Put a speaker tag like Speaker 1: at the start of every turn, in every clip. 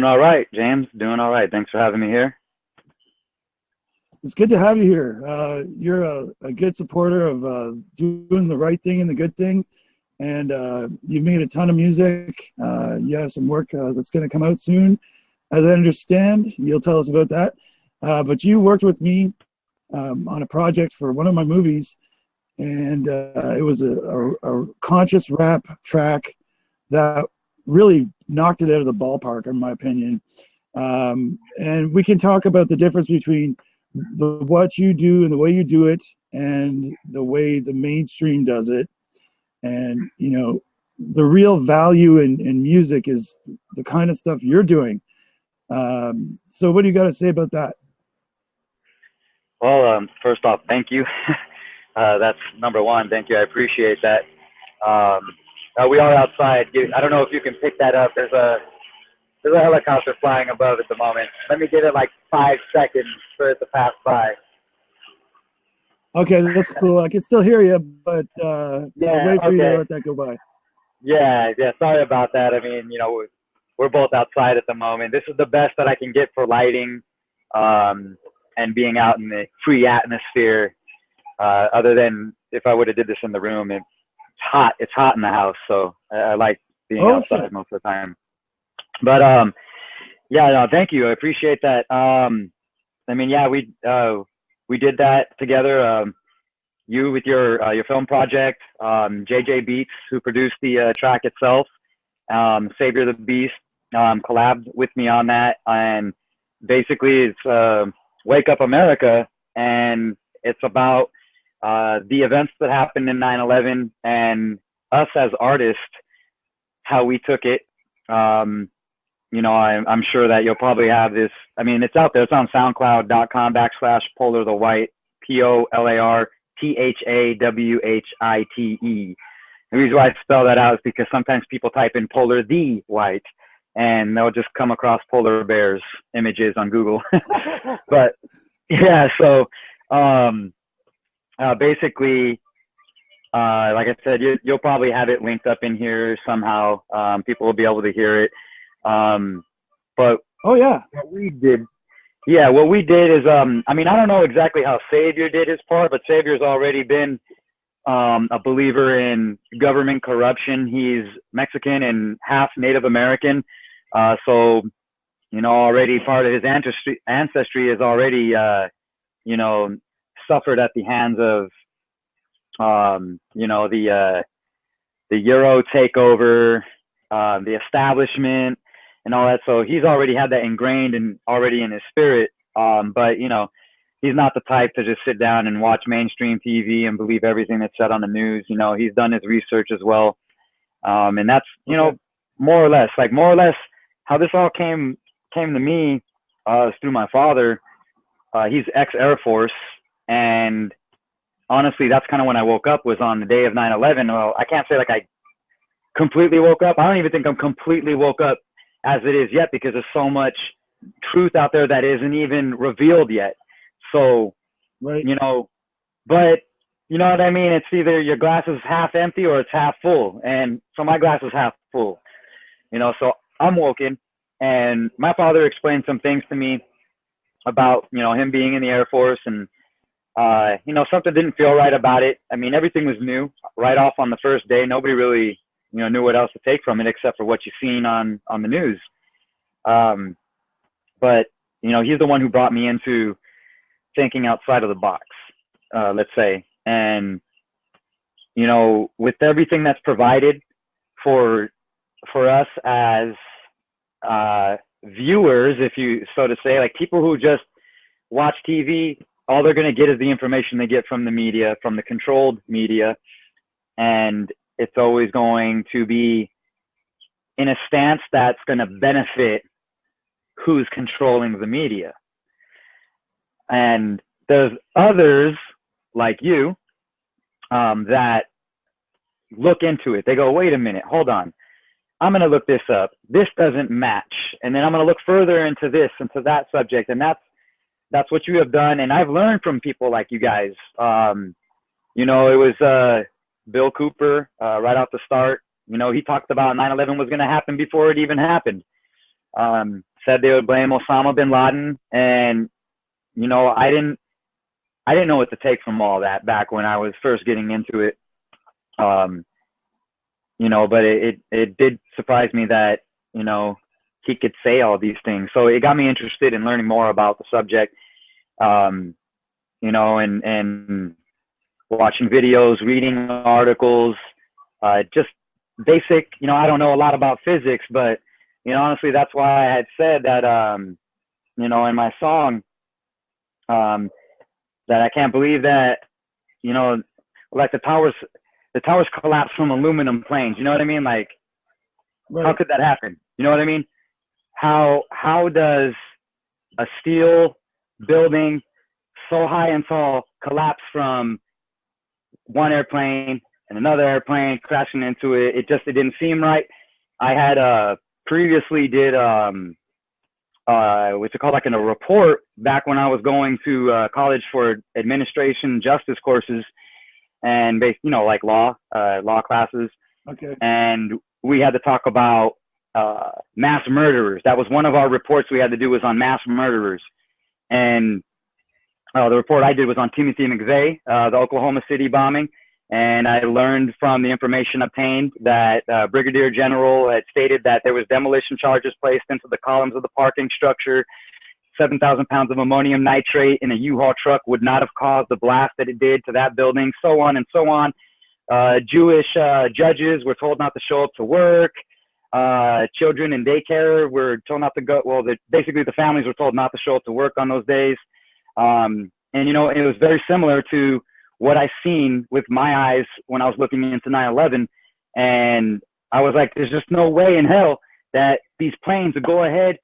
Speaker 1: all right, James. Doing all right. Thanks for having me here.
Speaker 2: It's good to have you here. You're a good supporter of doing the right thing and the good thing, and you've made a ton of music. You have some work that's going to come out soon, as I understand. You'll tell us about that. But you worked with me on a project for one of my movies, and it was a conscious rap track that really knocked it out of the ballpark, in my opinion. And we can talk about the difference between what you do and the way you do it and the way the mainstream does it. And, you know, the real value in music is the kind of stuff you're doing. So what do you got to say about that?
Speaker 1: Well, first off, thank you. That's number one. Thank you. I appreciate that. We are outside. I don't know if you can pick that up. There's a helicopter flying above at the moment. Let me give it like 5 seconds for it to pass by.
Speaker 2: Okay, that's cool. I can still hear you, but I'll wait for you to let that go by.
Speaker 1: Yeah. Sorry about that. I mean, you know, we're both outside at the moment. This is the best that I can get for lighting and being out in the free atmosphere. Other than if I would have did this in the room, it's hot. It's hot in the house, so I like being outside most of the time. But yeah, no, thank you. I appreciate that. I mean, yeah, we did that together. You with your film project, JJ Beats, who produced the track itself, Savior the Beast, collabed with me on that, and basically it's Wake Up America, and it's about the events that happened in 9/11 and us as artists, how we took it. You know, I'm sure that you'll probably have this. I mean, it's out there. It's on SoundCloud.com/Polar the White, POLARTHAWHITE. The reason why I spell that out is because sometimes people type in Polar the White, and they'll just come across polar bears images on Google. But yeah, so basically, like I said, you'll probably have it linked up in here somehow. People will be able to hear it. But what we did is, I mean, I don't know exactly how Savior did his part, but Savior's already been a believer in government corruption. He's Mexican and half Native American. So, you know, already part of his ancestry is already, you know, suffered at the hands of, you know, the Euro takeover, the establishment, and all that. So he's already had that ingrained and already in his spirit. But, you know, he's not the type to just sit down and watch mainstream TV and believe everything that's said on the news. You know, he's done his research as well. And that's, you know, more or less how this all came to me is through my father. He's ex-Air Force. And honestly, that's kind of when I woke up, was on the day of 9/11. Well, I can't say like I completely woke up. I don't even think I'm completely woke up as it is yet, because there's so much truth out there that isn't even revealed yet. So, you know, but you know what I mean? It's either your glass is half empty or it's half full. And so my glass is half full, you know, so I'm woken, and my father explained some things to me about, you know, him being in the Air Force, and, you know, something didn't feel right about it. I mean, everything was new right off on the first day. Nobody really, you know, knew what else to take from it except for what you've seen on the news. But, you know, he's the one who brought me into thinking outside of the box, let's say. And, you know, with everything that's provided for us as viewers, if you so to say, like people who just watch TV, all they're going to get is the information they get from the media, from the controlled media. And it's always going to be in a stance that's going to benefit who's controlling the media. And there's others like you that look into it. They go, wait a minute, hold on. I'm going to look this up. This doesn't match. And then I'm going to look further into this, into that subject. And that's what you have done. And I've learned from people like you guys. You know, it was Bill Cooper right off the start. You know, he talked about 9/11 was going to happen before it even happened. said they would blame Osama bin Laden, and you know, I didn't know what to take from all that back when I was first getting into it. You know, but it did surprise me that, you know, he could say all these things. So it got me interested in learning more about the subject, you know, and watching videos, reading articles, just basic, you know, I don't know a lot about physics, but, you know, honestly, that's why I had said that, you know, in my song, that I can't believe that, you know, like the towers collapse from aluminum planes. You know what I mean? Like, right. How could that happen? You know what I mean? How does a steel building so high and tall collapse from one airplane and another airplane crashing into it? It didn't seem right. I had previously did what's it called, like in a report back when I was going to college for administration justice courses, and you know, like law classes. Okay. And we had to talk about mass murderers. That was one of our reports we had to do, was on mass murderers. And the report I did was on Timothy McVeigh, the Oklahoma City bombing. And I learned from the information obtained that Brigadier General had stated that there was demolition charges placed into the columns of the parking structure. 7,000 pounds of ammonium nitrate in a U-Haul truck would not have caused the blast that it did to that building, so on and so on. Jewish judges were told not to show up to work. Children in daycare were told not to go. Well, basically the families were told not to show up to work on those days. And, you know, it was very similar to what I seen with my eyes when I was looking into 9/11. And I was like, there's just no way in hell that these planes would go ahead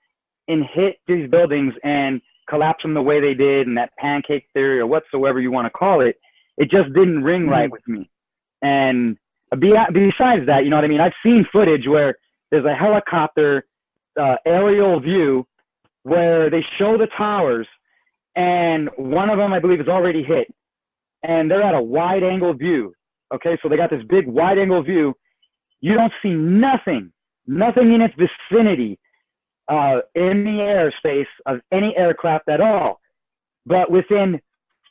Speaker 1: and hit these buildings and collapse them the way they did, and that pancake theory or whatsoever you want to call it. It just didn't ring right with me. And besides that, you know what I mean? I've seen footage where there's a helicopter aerial view where they show the towers, and one of them, I believe, is already hit. And they're at a wide angle view. Okay, so they got this big wide angle view. You don't see nothing in its vicinity in the airspace of any aircraft at all. But within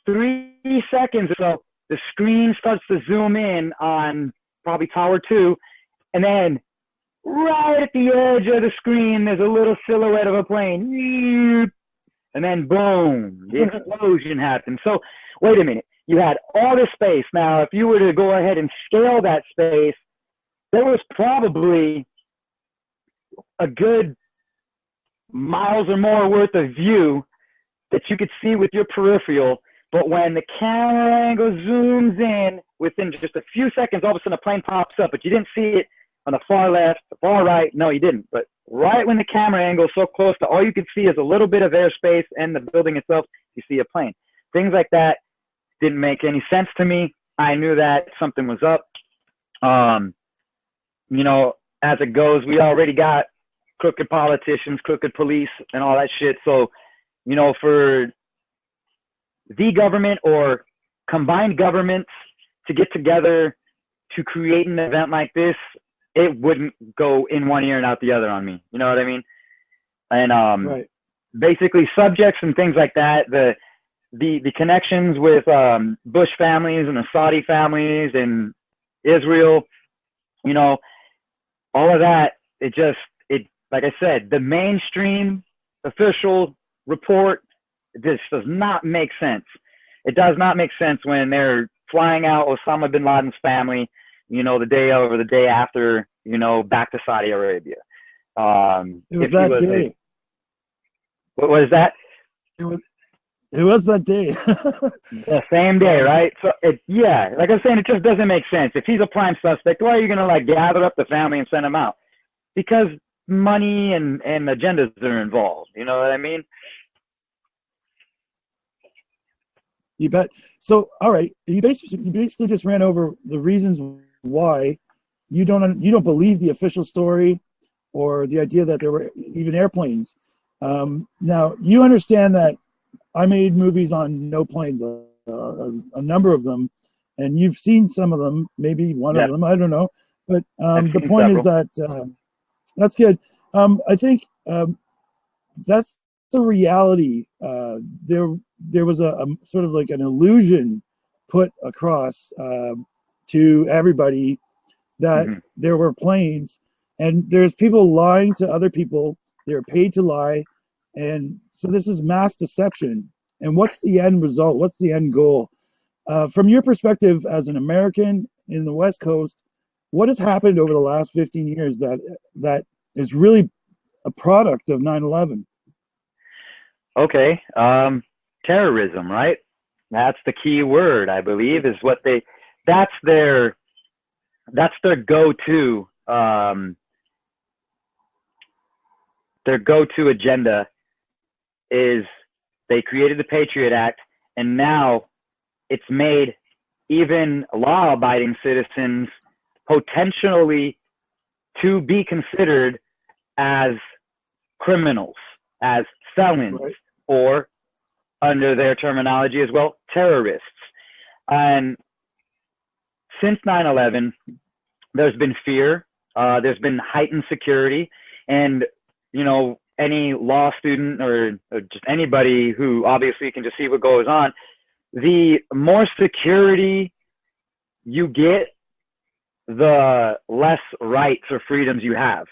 Speaker 1: 3 seconds or so, the screen starts to zoom in on probably Tower 2, and then right at the edge of the screen, there's a little silhouette of a plane. And then boom, the explosion happened. So wait a minute. You had all this space. Now, if you were to go ahead and scale that space, there was probably a good miles or more worth of view that you could see with your peripheral. But when the camera angle zooms in, within just a few seconds, all of a sudden a plane pops up, but you didn't see it on the far left, the far right. No, you didn't. But right when the camera angle is so close to all you could see is a little bit of airspace and the building itself, you see a plane. Things like that didn't make any sense to me. I knew that something was up. You know, as it goes, we already got crooked politicians, crooked police, and all that shit. So, you know, for the government or combined governments to get together to create an event like this, it wouldn't go in one ear and out the other on me. You know what I mean? And right. Basically subjects and things like that, the connections with Bush families and the Saudi families and Israel, you know, all of that, it like I said, the mainstream official report, this does not make sense. It does not make sense when they're flying out Osama bin Laden's family, you know, the day of or the day after, you know, back to Saudi Arabia.
Speaker 2: It was that day.
Speaker 1: What was that?
Speaker 2: It was that day.
Speaker 1: The same day, right? So, yeah, like I'm saying, it just doesn't make sense. If he's a prime suspect, why are you going to, like, gather up the family and send him out? Because money and agendas are involved. You know what I mean?
Speaker 2: You bet. So, all right, you basically just ran over the reasons why you don't believe the official story or the idea that there were even airplanes. Now, you understand that I made movies on no planes, a number of them, and you've seen some of them, maybe one of them, I don't know. But the point is that that's good. I think that's the reality. There was a sort of like an illusion put across to everybody that there were planes, and there's people lying to other people. They're paid to lie, and so this is mass deception. And what's the end result? What's the end goal? From your perspective as an American in the West Coast, what has happened over the last 15 years that is really a product of 9/11?
Speaker 1: Okay, terrorism, right? That's the key word, I believe, is what that's their go-to, agenda. Is they created the Patriot Act, and now it's made even law-abiding citizens potentially to be considered as criminals, as felons, right, or under their terminology as well, terrorists. And since 9/11, there's been fear, there's been heightened security, and, you know, any law student or just anybody who obviously can just see what goes on, the more security you get, the less rights or freedoms you have.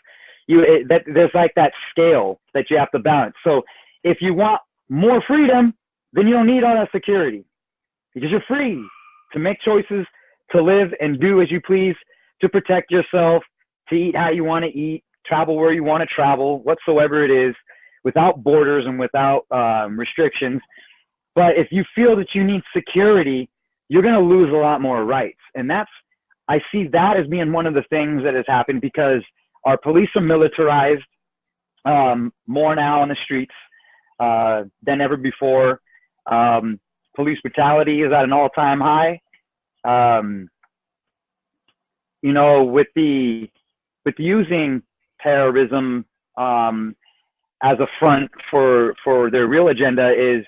Speaker 1: There's like that scale that you have to balance. So if you want more freedom, then you don't need all that security, because you're free to make choices, to live and do as you please, to protect yourself, to eat how you want to eat, travel where you want to travel, whatsoever it is, without borders and without restrictions. But if you feel that you need security, you're going to lose a lot more rights. And I see that as being one of the things that has happened, because our police are militarized more now on the streets than ever before. Police brutality is at an all-time high. You know, with using terrorism as a front for their real agenda, is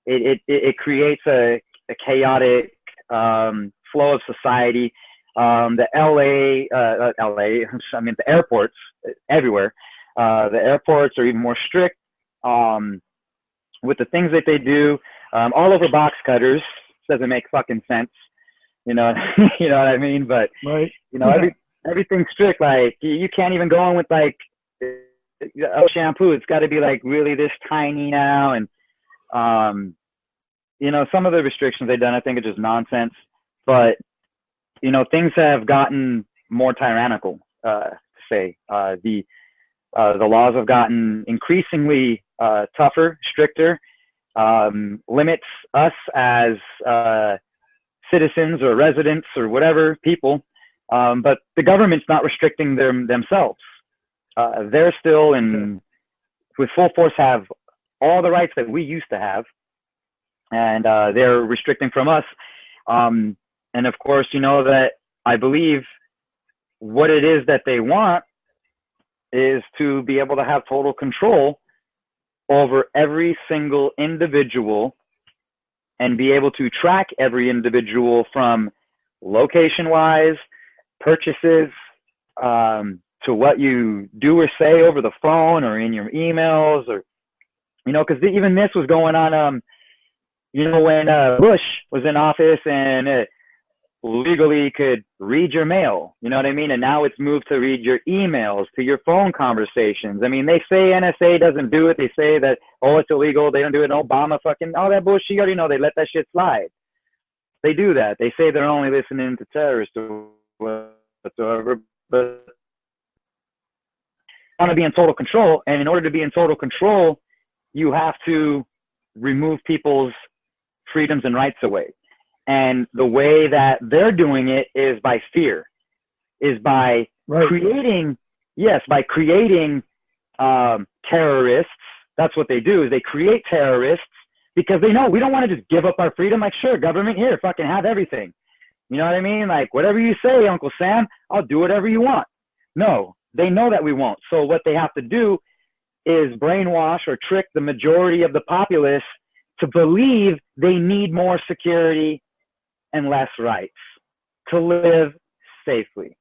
Speaker 1: it creates a chaotic flow of society. The airports everywhere. The airports are even more strict with the things that they do. All over box cutters. Doesn't make fucking sense. You know, you know what I mean? But
Speaker 2: right.
Speaker 1: You know, everything's strict. Like, you can't even go in with like shampoo. It's got to be like really this tiny now. And you know, some of the restrictions they've done, I think, are just nonsense. But you know, things have gotten more tyrannical. To say the laws have gotten increasingly tougher, stricter. Limits us as citizens or residents or whatever people, but the government's not restricting themselves. They're still with full force have all the rights that we used to have, and they're restricting from us. And of course, you know that I believe what it is that they want is to be able to have total control over every single individual and be able to track every individual from location-wise, purchases, to what you do or say over the phone or in your emails, or, you know, because even this was going on, you know, when Bush was in office and legally could read your mail, you know what I mean? And now it's moved to read your emails, to your phone conversations. I mean, they say NSA doesn't do it. They say that, oh, it's illegal. They don't do it. Obama fucking, all that bullshit. You already know they let that shit slide. They do that. They say they're only listening to terrorists or whatsoever, but want to be in total control. And in order to be in total control, you have to remove people's freedoms and rights away. And the way that they're doing it is by fear, is by creating terrorists. That's what they do, is they create terrorists, because they know we don't want to just give up our freedom. Like, sure, government, here, fucking have everything. You know what I mean? Like, whatever you say, Uncle Sam, I'll do whatever you want. No, they know that we won't. So what they have to do is brainwash or trick the majority of the populace to believe they need more security and less rights to live safely.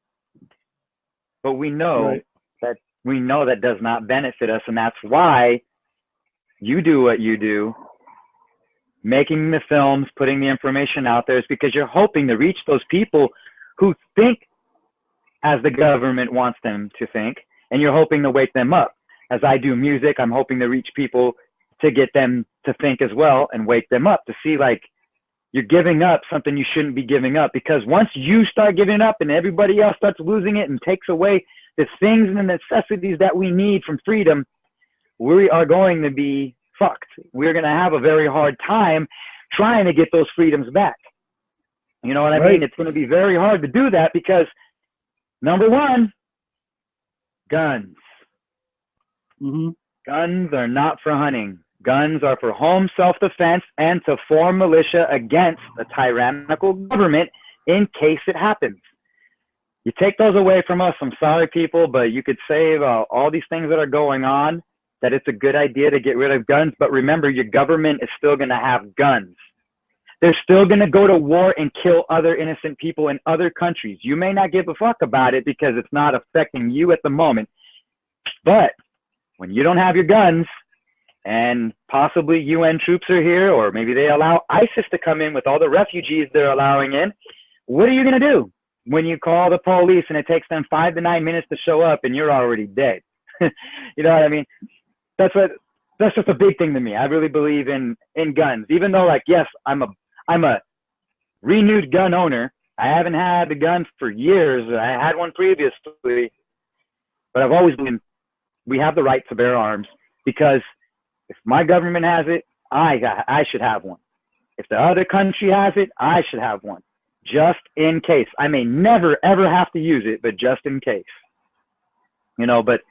Speaker 1: But we know that does not benefit us, and that's why you do what you do, making the films, putting the information out there, is because you're hoping to reach those people who think as the government wants them to think, and you're hoping to wake them up. As I do music, I'm hoping to reach people to get them to think as well and wake them up, to see like you're giving up something you shouldn't be giving up. Because once you start giving up and everybody else starts losing it and takes away the things and the necessities that we need from freedom, we are going to be fucked. We're going to have a very hard time trying to get those freedoms back. You know what I mean? It's going to be very hard to do that because, number one, guns.
Speaker 2: Mm-hmm.
Speaker 1: Guns are not for hunting. Guns are for home self-defense and to form militia against a tyrannical government in case it happens. You take those away from us, I'm sorry, people, but you could save all these things that are going on, that it's a good idea to get rid of guns. But remember, your government is still going to have guns. They're still going to go to war and kill other innocent people in other countries. You may not give a fuck about it because it's not affecting you at the moment. But when you don't have your guns and possibly UN troops are here, or maybe they allow ISIS to come in with all the refugees they're allowing in, what are you going to do when you call the police and it takes them 5 to 9 minutes to show up and you're already dead? You know what I mean? That's just a big thing to me. I really believe in guns, even though, like, yes, I'm a renewed gun owner. I haven't had the gun for years. I had one previously, but I've always believed we have the right to bear arms, because if my government has it, I should have one. If the other country has it, I should have one, just in case. I may never, ever have to use it, but just in case. You know, but...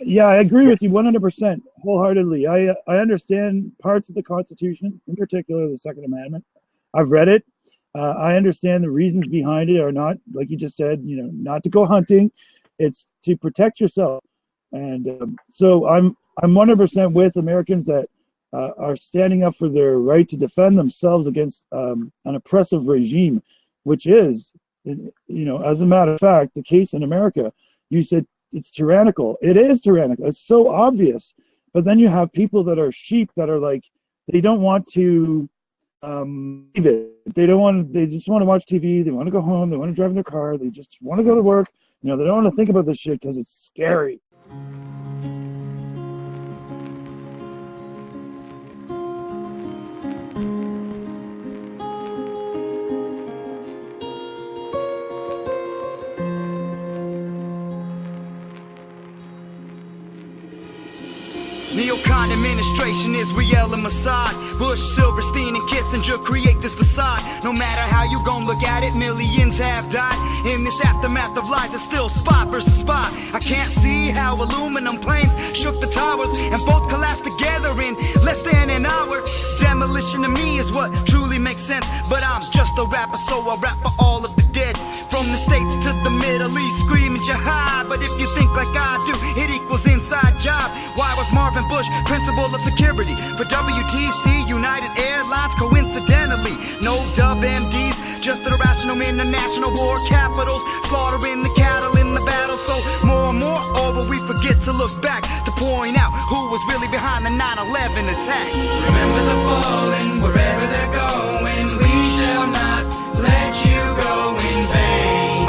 Speaker 2: Yeah, I agree with you 100%, wholeheartedly. I understand parts of the Constitution, in particular the Second Amendment. I've read it. I understand the reasons behind it are not, like you just said, you know, not to go hunting. It's to protect yourself. And so I'm 100% with Americans that are standing up for their right to defend themselves against an oppressive regime, which is, you know, as a matter of fact, the case in America. You said it's tyrannical. It is tyrannical. It's so obvious. But then you have people that are sheep that are like, they don't want to leave it. They just want to watch TV. They want to go home. They want to drive their car. They just want to go to work. You know, they don't want to think about this shit because it's scary.
Speaker 3: Neocon administration is Riel and Mossad. Bush, Silverstein, and Kissinger create this facade. No matter how you gon' look at it, millions have died. In this aftermath of lies, it's still spot versus spot. I can't see how aluminum planes shook the towers and both collapsed together in less than an hour. Demolition to me is what truly makes sense. But I'm just a rapper, so I rap for all of the dead. From the States to the Middle East, screaming jihad. But if you think like I do, it equals inside job. Why was Marvin Bush principal of security for WTC, United Airlines, coincidentally? No dub MDs, just irrational international war capitals, slaughtering the cattle in the battle. So more and more over, we forget to look back to point out who was really behind the 9/11 attacks.
Speaker 4: Remember the fallen, wherever they're going, we shall not let you go in vain.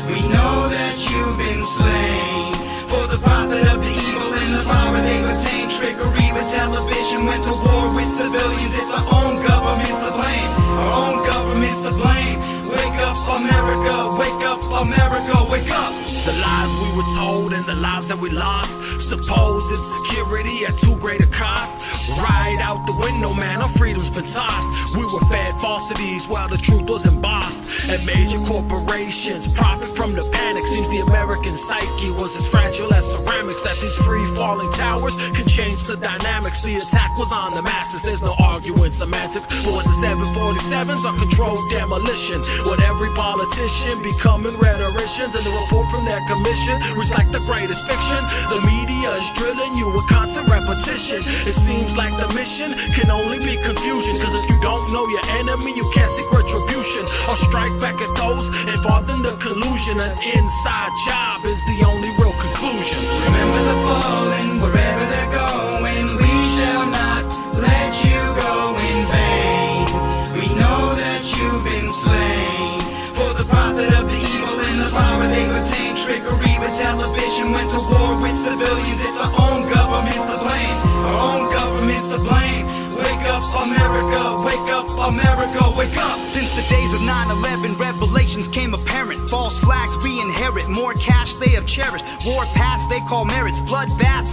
Speaker 4: We know that you've been slain for the profit of the evil and the power they've attained. Trickery with television, went to war with civilians. It's our own government's to blame. Our own government's to blame. Wake up, America. Wake up, America. Wake up.
Speaker 5: The lies we were told and the lives that we lost, supposed security at too great a cost. Right out the window, man, our freedom's been tossed. We were fed falsities while the truth was embossed. And major corporations profit from the panic. Seems the American psyche was as fragile as ceramics, that these free falling towers can change the dynamics. The attack was on the masses, there's no arguing semantics. But was the 747s or controlled demolition? With every politician becoming rhetoricians, and the report from their commission reads like the greatest fiction. The media is drilling you with constant repetition. It seems like the mission can only be confusion, cause if you don't know your enemy, you can't seek retribution or strike back at those involved in the collusion. An inside job is the only real conclusion.
Speaker 4: Remember the fallen, wherever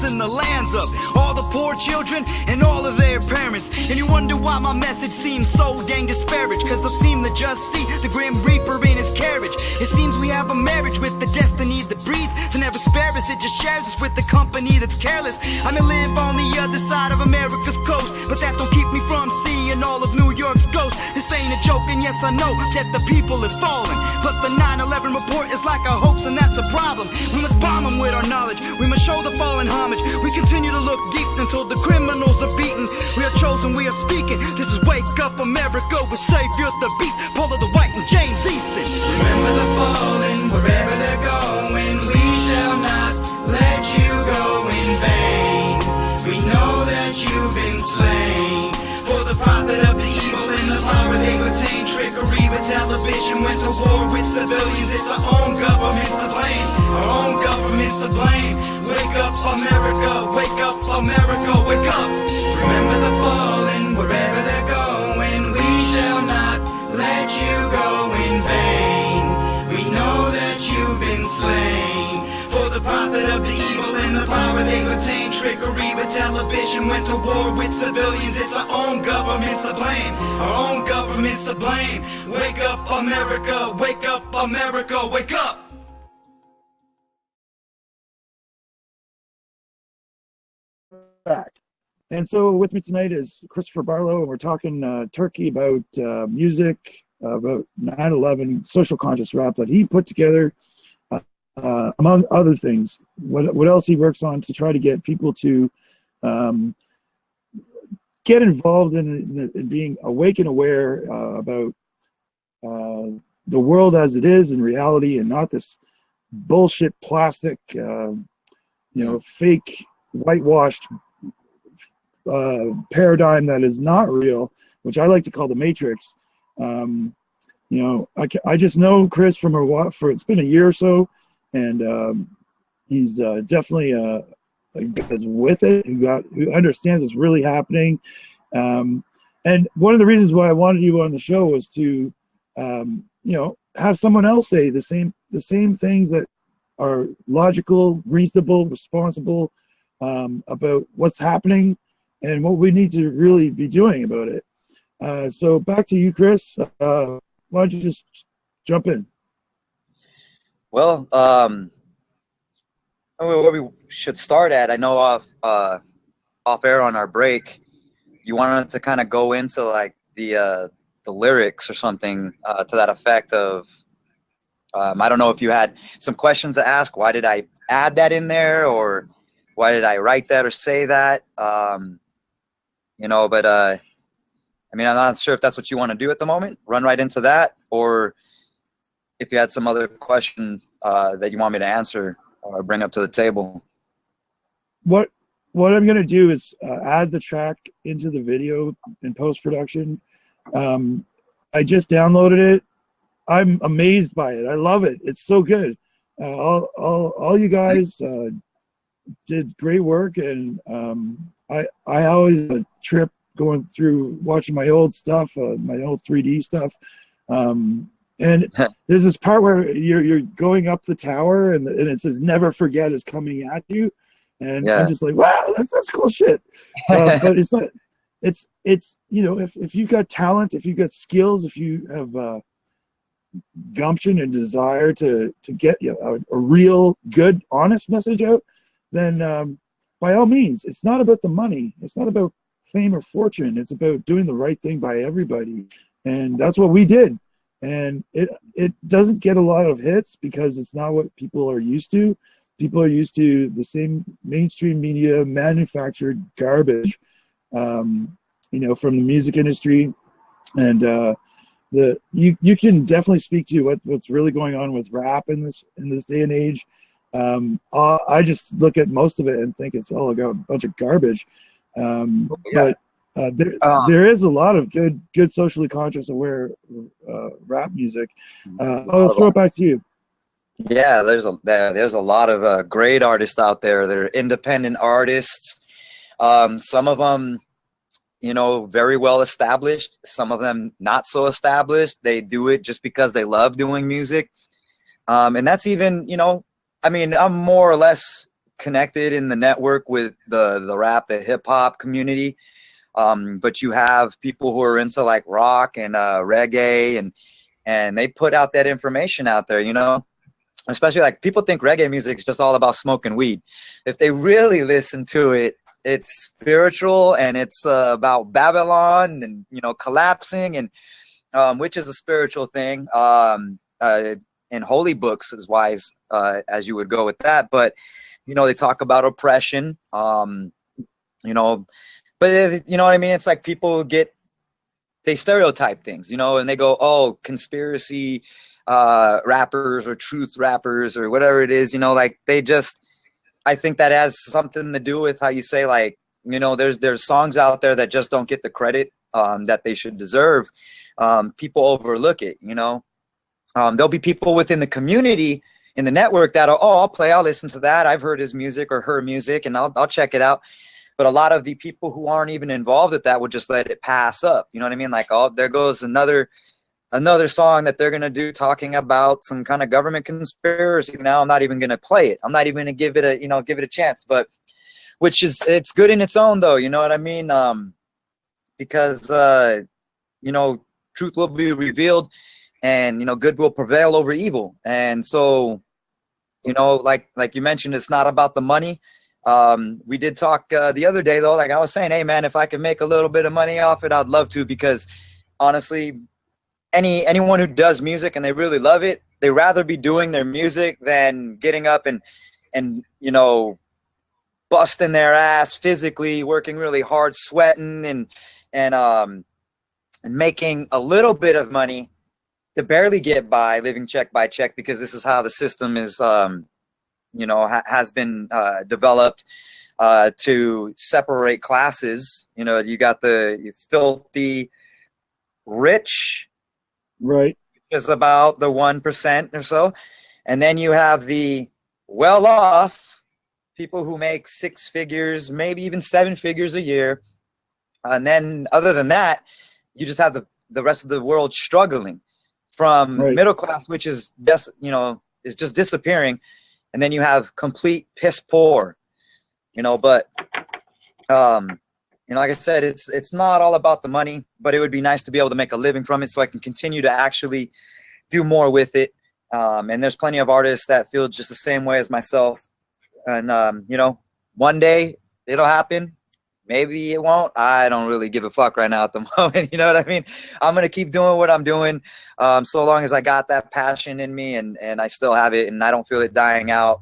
Speaker 3: peace in the lands of all the poor children and all of their parents. And you wonder why my message seems so dang disparaged, cause I seem to just see the grim reaper in his carriage. It seems we have a marriage with the destiny that breeds to never spare us, it just shares us with the company that's careless. I may live on the other side of America's coast, but that don't keep me from seeing all of New York's ghosts. This ain't a joke, and yes I know that the people have fallen, but the 9/11 report is like a hoax, and that's a problem. We must bomb them with our knowledge, we must show the fallen homage. We continue to look deep until the criminals are beaten. We are chosen, we are speaking. This is Wake Up America with Savior the Beast, Paul of the White and James Easton.
Speaker 4: Remember the fallen, wherever they're going, we shall not let you go in vain. We know that you've been slain for the profit of the evil and the power they retain. Trickery with television, went to war with civilians. It's our own government's to blame, our own government's to blame. Wake up America, wake up America, wake up. Remember the fallen, wherever they're going, we shall not let you go in vain. We know that you've been slain for the profit of the evil and the power they retain. Trickery with television, went to war with civilians. It's our own government's to blame, our own government's to blame. Wake up America, wake up America, wake up.
Speaker 2: Back. And so with me tonight is Christopher Barlow, and we're talking Turkey about music, about 9/11, social conscious rap that he put together, among other things. What else he works on to try to get people to get involved in being awake and aware about the world as it is in reality, and not this bullshit plastic, fake whitewashed paradigm that is not real, which I like to call the Matrix. I just know Kris from it's been a year or so, and he's definitely a guy's with it, who understands what's really happening. And one of the reasons why I wanted you on the show was to have someone else say the same things that are logical, reasonable, responsible about what's happening and what we need to really be doing about it. So back to you, Kris. Why don't you just jump in?
Speaker 6: Well, where we should start at, I know off air on our break, you wanted to kind of go into like the lyrics or something to that effect of, I don't know if you had some questions to ask. Why did I add that in there, or why did I write that or say that? But I'm not sure if that's what you want to do at the moment. Run right into that, or if you had some other question that you want me to answer or bring up to the table. What
Speaker 2: I'm going to do is add the track into the video in post-production. I just downloaded it. I'm amazed by it. I love it. It's so good. All you guys did great work, and I always trip going through watching my old stuff, my old 3D stuff. And there's this part where you're going up the tower, and it says "Never Forget" is coming at you, and I'm just like, wow, that's cool shit. But it's not. It's if you've got talent, if you've got skills, if you have gumption and desire to get a real, good, honest message out, then by all means, it's not about the money. It's not about fame or fortune. It's about doing the right thing by everybody, and that's what we did. And it doesn't get a lot of hits because it's not what people are used to. People are used to the same mainstream media manufactured garbage, from the music industry. And you can definitely speak to what's really going on with rap in this day and age. I just look at most of it and think it's all a bunch of garbage. But there is a lot of good socially conscious, aware rap music. I'll throw it back to you.
Speaker 6: Yeah, there's a lot of great artists out there. They're independent artists. Some of them, very well established. Some of them not so established. They do it just because they love doing music. And that's even, I'm more or less connected in the network with the rap, the hip hop community. But you have people who are into like rock and reggae, and they put out that information out there, you know, especially like people think reggae music is just all about smoking weed. If they really listen to it, it's spiritual, and it's about Babylon and, you know, collapsing, and which is a spiritual thing. And holy books is wise, as you would go with that. But, you know, they talk about oppression, you know, but you know what I mean? It's like people they stereotype things, you know, and they go, oh, conspiracy rappers or truth rappers or whatever it is, you know, like I think that has something to do with how you say, like, you know, there's songs out there that just don't get the credit that they should deserve. People overlook it, you know. There'll be people within the community in the network I'll listen to that. I've heard his music or her music, and I'll check it out. But a lot of the people who aren't even involved with that would just let it pass up. You know what I mean? Like, oh, there goes another song that they're going to do talking about some kind of government conspiracy. Now I'm not even going to play it. I'm not even going to give it a chance, but it's good in its own though. You know what I mean? Because, you know, truth will be revealed, and, you know, good will prevail over evil. And so, you know, like you mentioned, it's not about the money. We did talk the other day though, like I was saying, hey man, if I could make a little bit of money off it, I'd love to, because honestly, anyone who does music and they really love it, they rather be doing their music than getting up and you know, busting their ass physically, working really hard, sweating and making a little bit of money to barely get by, living check by check, because this is how the system is, you know, has been developed to separate classes. You know, you got the filthy rich,
Speaker 2: right,
Speaker 6: is about the 1% or so, and then you have the well-off people who make 6 figures, maybe even 7 figures a year, and then other than that, you just have the rest of the world struggling, from middle class, which is just, you know, is just disappearing, and then you have complete piss poor, you know. But you know, like I said, it's not all about the money, but it would be nice to be able to make a living from it, so I can continue to actually do more with it. And there's plenty of artists that feel just the same way as myself. And you know, one day it'll happen. Maybe it won't. I don't really give a fuck right now at the moment. You know what I mean? I'm going to keep doing what I'm doing, so long as I got that passion in me, and I still have it, and I don't feel it dying out.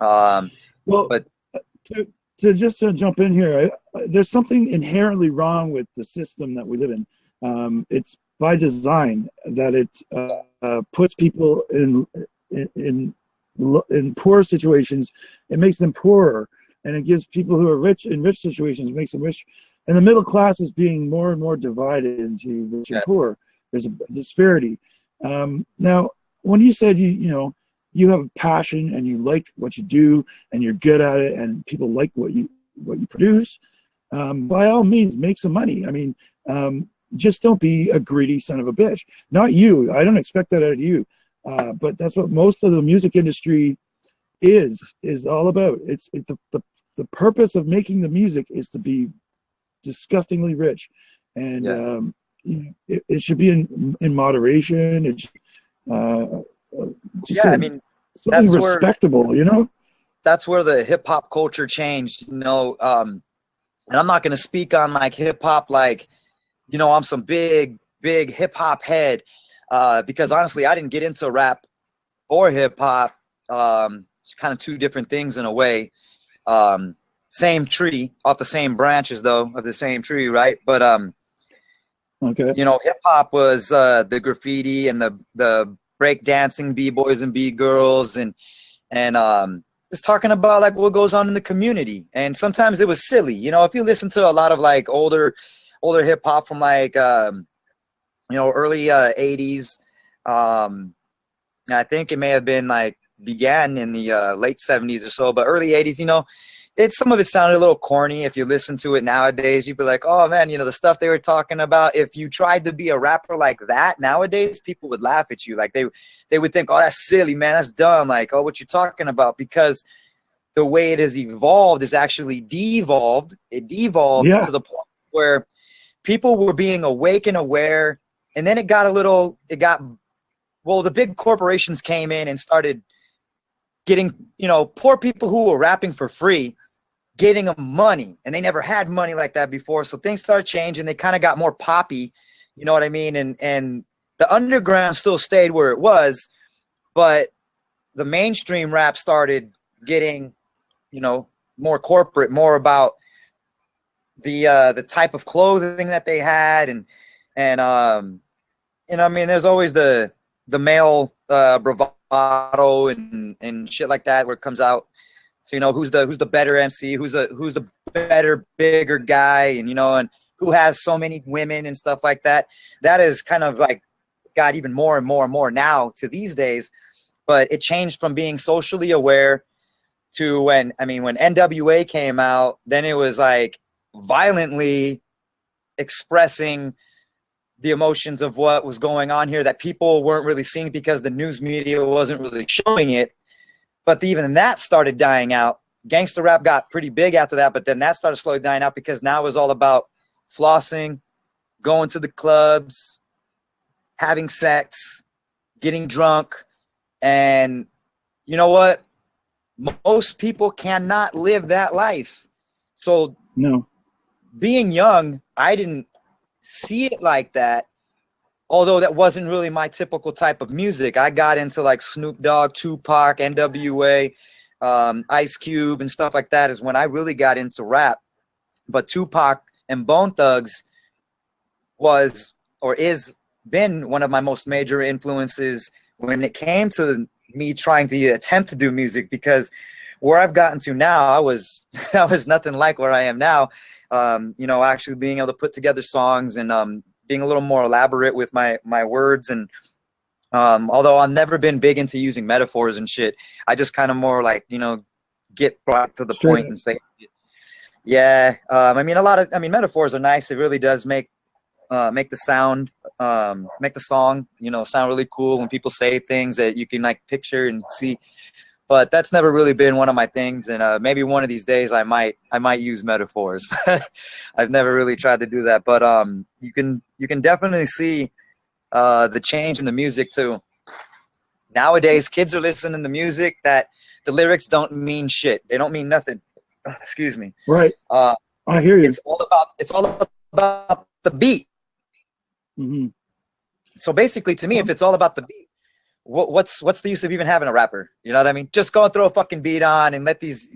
Speaker 2: Well, but to jump in here, there's something inherently wrong with the system that we live in. It's by design that it puts people in poor situations. It makes them poorer. And it gives people who are rich in rich situations, makes them rich. And the middle class is being more and more divided into rich and poor. There's a disparity. Now, when you said you know you have passion and you like what you do and you're good at it and people like what you produce, by all means make some money. I mean, just don't be a greedy son of a bitch. Not you. I don't expect that out of you. But that's what most of the music industry is all about. It's the purpose of making the music is to be disgustingly rich, and you know, it should be in moderation. It's just
Speaker 6: I mean,
Speaker 2: something respectable, you know.
Speaker 6: That's where the hip hop culture changed, you know. And I'm not gonna speak on like hip hop, like, you know, I'm some big hip hop head, because honestly, I didn't get into rap or hip hop. It's kind of two different things in a way. Same tree, off the same branches though, of the same tree, right? But
Speaker 2: okay,
Speaker 6: you know, hip hop was the graffiti and the break dancing b-boys and b-girls, and just talking about like what goes on in the community. And sometimes it was silly, you know. If you listen to a lot of like older hip hop from like you know, early 80s, I think it may have been like began in the late 70s or so, but early 80s, you know, some of it sounded a little corny. If you listen to it nowadays, you'd be like, oh man, you know, the stuff they were talking about. If you tried to be a rapper like that nowadays, people would laugh at you. Like they would think, oh, that's silly, man, that's dumb. Like, oh, what you talking about? Because the way it has evolved is actually devolved. It devolved to the point where people were being awake and aware, and then well, the big corporations came in and started getting, you know, poor people who were rapping for free, getting them money, and they never had money like that before. So things started changing. They kind of got more poppy, you know what I mean? And the underground still stayed where it was, but the mainstream rap started getting, you know, more corporate, more about the type of clothing that they had, and you know, I mean, there's always the male bravado and shit like that where it comes out. So, you know, who's the better MC, who's the better, bigger guy, and, you know, and who has so many women and stuff like that. That is kind of like got even more and more and more now to these days. But it changed from being socially aware to when NWA came out, then it was like violently expressing the emotions of what was going on here that people weren't really seeing because the news media wasn't really showing it. But even that started dying out. Gangster rap got pretty big after that, but then that started slowly dying out because now it was all about flossing, going to the clubs, having sex, getting drunk. And you know what? Most people cannot live that life. So
Speaker 2: no,
Speaker 6: being young, I didn't see it like that. Although that wasn't really my typical type of music. I got into like Snoop Dogg, Tupac, NWA, Ice Cube and stuff like that is when I really got into rap. But Tupac and Bone Thugs was or is been one of my most major influences when it came to me trying to attempt to do music, because where I've gotten to now, I was nothing like where I am now. You know, actually being able to put together songs and being a little more elaborate with my words. And although I've never been big into using metaphors and shit, I just kind of more like, you know, get right to the point and say, yeah. Metaphors are nice. It really does make the sound, make the song, you know, sound really cool when people say things that you can like picture and see. But that's never really been one of my things, and maybe one of these days I might use metaphors. I've never really tried to do that, but you can definitely see the change in the music too. Nowadays, kids are listening to music that the lyrics don't mean shit. They don't mean nothing. Excuse me.
Speaker 2: Right. I hear you.
Speaker 6: It's all about the beat.
Speaker 2: Mm-hmm.
Speaker 6: So basically, to me, if it's all about the beat, what's the use of even having a rapper? You know what I mean? Just go and throw a fucking beat on and let these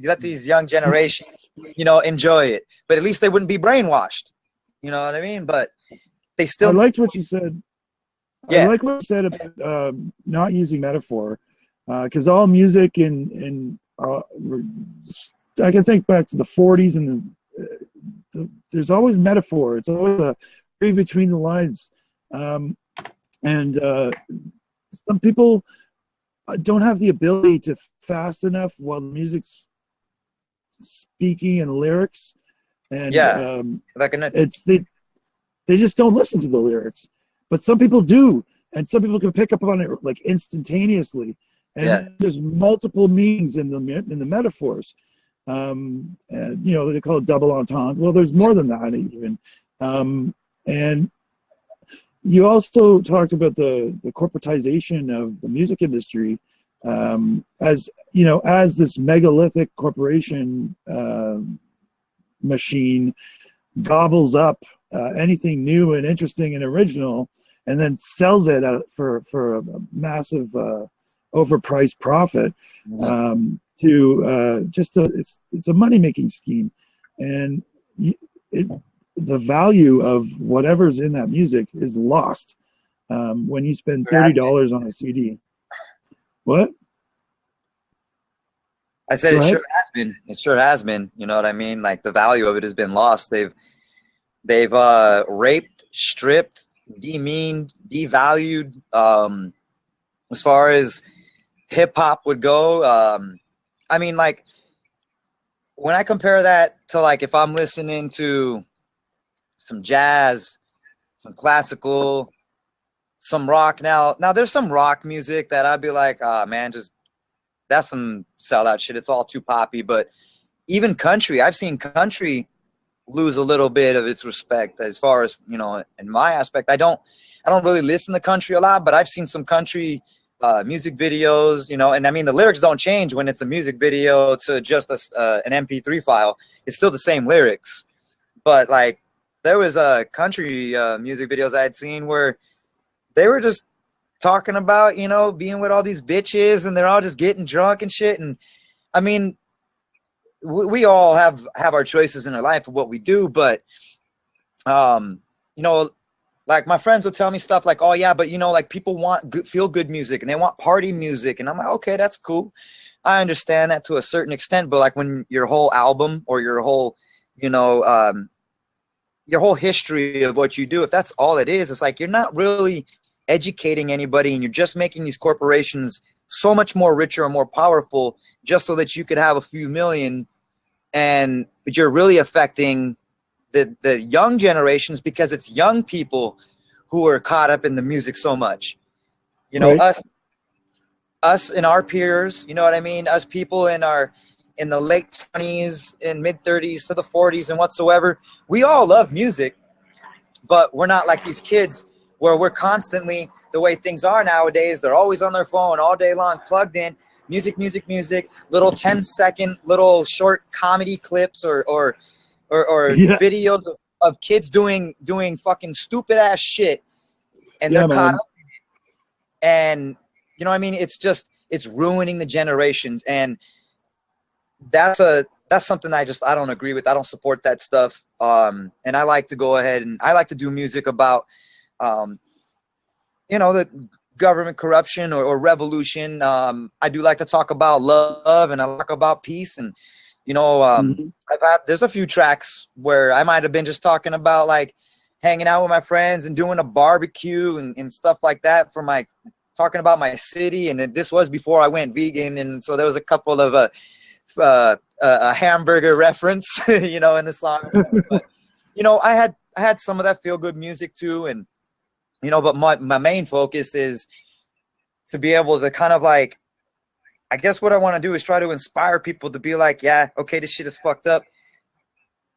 Speaker 6: young generations, you know, enjoy it. But at least they wouldn't be brainwashed. You know what I mean? But they still.
Speaker 2: I liked what you said.
Speaker 6: Yeah.
Speaker 2: I like what you said about not using metaphor, because all music in I can think back to the 40s and there's always metaphor. It's always a read between the lines, and some people don't have the ability to fast enough while the music's speaking and lyrics, and they just don't listen to the lyrics. But some people do, and some people can pick up on it like instantaneously. And there's multiple meanings in the metaphors. And you know, they call it double entendre. Well, there's more than that even. And you also talked about the corporatization of the music industry, as you know, as this megalithic corporation machine gobbles up anything new and interesting and original, and then sells it for a massive overpriced profit. It's a money-making scheme, and the value of whatever's in that music is lost when you spend $30 on a CD. What?
Speaker 6: I said it sure has been. It sure has been. You know what I mean? Like the value of it has been lost. They've raped, stripped, demeaned, devalued. As far as hip hop would go, I mean, like when I compare that to like if I'm listening to some jazz, some classical, some rock. Now there's some rock music that I'd be like, man, just that's some sellout shit. It's all too poppy. But even country, I've seen country lose a little bit of its respect as far as, you know, in my aspect. I don't really listen to country a lot, but I've seen some country music videos, you know, and I mean, the lyrics don't change when it's a music video to just an MP3 file. It's still the same lyrics. But like, there was country music videos I had seen where they were just talking about, you know, being with all these bitches and they're all just getting drunk and shit. And I mean, we all have our choices in our life of what we do, but you know, like my friends would tell me stuff like, oh yeah, but you know, like people want feel good music and they want party music, and I'm like, okay, that's cool. I understand that to a certain extent, but like when your whole album or your whole, you know, your whole history of what you do, if that's all it is, it's like you're not really educating anybody, and you're just making these corporations so much more richer and more powerful just so that you could have a few million, but you're really affecting the young generations, because it's young people who are caught up in the music so much. You know, right. us and our peers, you know what I mean? Us people in the late 20s and mid 30s to the 40s and whatsoever, we all love music, but we're not like these kids where we're constantly, the way things are nowadays, they're always on their phone all day long, plugged in, music, little 10-second little short comedy clips or yeah. videos of kids doing fucking stupid ass shit, and they're caught up in it. And you know what I mean? It's ruining the generations, and that's something I don't agree with. I don't support that stuff. And I like to go ahead and I like to do music about you know, the government corruption or revolution. I do like to talk about love, and I like about peace, and you know, there's a few tracks where I might have been just talking about like hanging out with my friends and doing a barbecue and stuff like that for talking about my city. And this was before I went vegan, and so there was a couple of a hamburger reference, you know, in the song. But, you know, I had some of that feel good music too, and you know, but my main focus is to be able to kind of like, I guess what I want to do is try to inspire people to be like, yeah, okay, this shit is fucked up,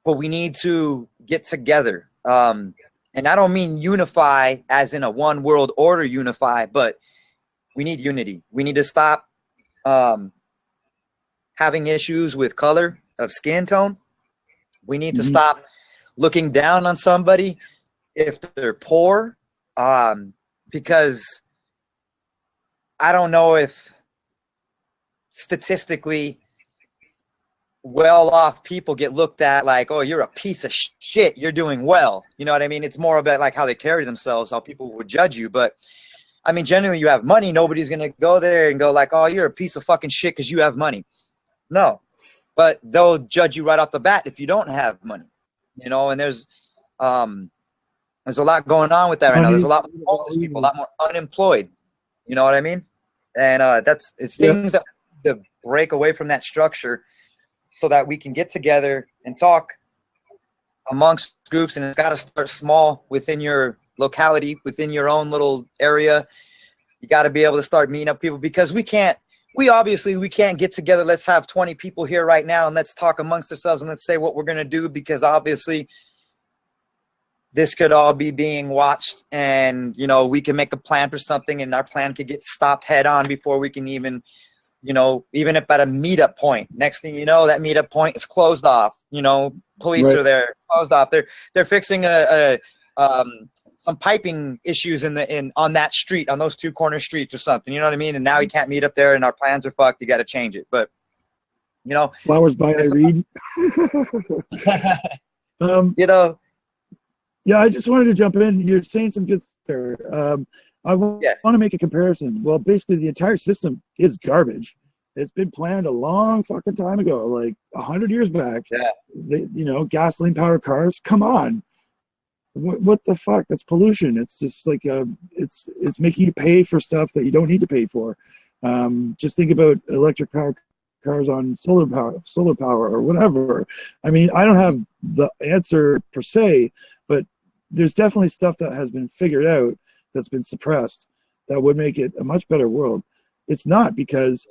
Speaker 6: but we need to get together. And I don't mean unify as in a one world order unify, but we need unity. We need to stop having issues with color of skin tone. We need to stop looking down on somebody if they're poor, because I don't know if statistically well-off people get looked at like, oh, you're a piece of shit, you're doing well. You know what I mean? It's more about like how they carry themselves, how people would judge you. But I mean, generally you have money, nobody's going to go there and go like, oh, you're a piece of fucking shit because you have money. No, but they'll judge you right off the bat if you don't have money, you know. And there's a lot going on with that right now. There's a lot more homeless people, a lot more unemployed. You know what I mean? And it's things that to break away from that structure so that we can get together and talk amongst groups. And it's got to start small within your locality, within your own little area. You got to be able to start meeting up people, because we can't get together. Let's have 20 people here right now and let's talk amongst ourselves and let's say what we're going to do, because obviously this could all be being watched, and, you know, we can make a plan for something and our plan could get stopped head on before we can even, you know, even if at a meetup point, next thing you know, that meetup point is closed off. You know, police are there, closed off. They're fixing some piping issues on that street, on those two corner streets or something. You know what I mean? And now we can't meet up there, and our plans are fucked. You got to change it. But you know,
Speaker 2: flowers by Irene.
Speaker 6: You know.
Speaker 2: Yeah, I just wanted to jump in. You're saying some good stuff there. I want to make a comparison. Well, basically, the entire system is garbage. It's been planned a long fucking time ago, like 100 years back. Yeah. You know, gasoline-powered cars. Come on. What the fuck? That's pollution. It's just like it's making you pay for stuff that you don't need to pay for. Just think about electric powered cars on solar power or whatever. I mean, I don't have the answer per se, but there's definitely stuff that has been figured out that's been suppressed that would make it a much better world. It's not because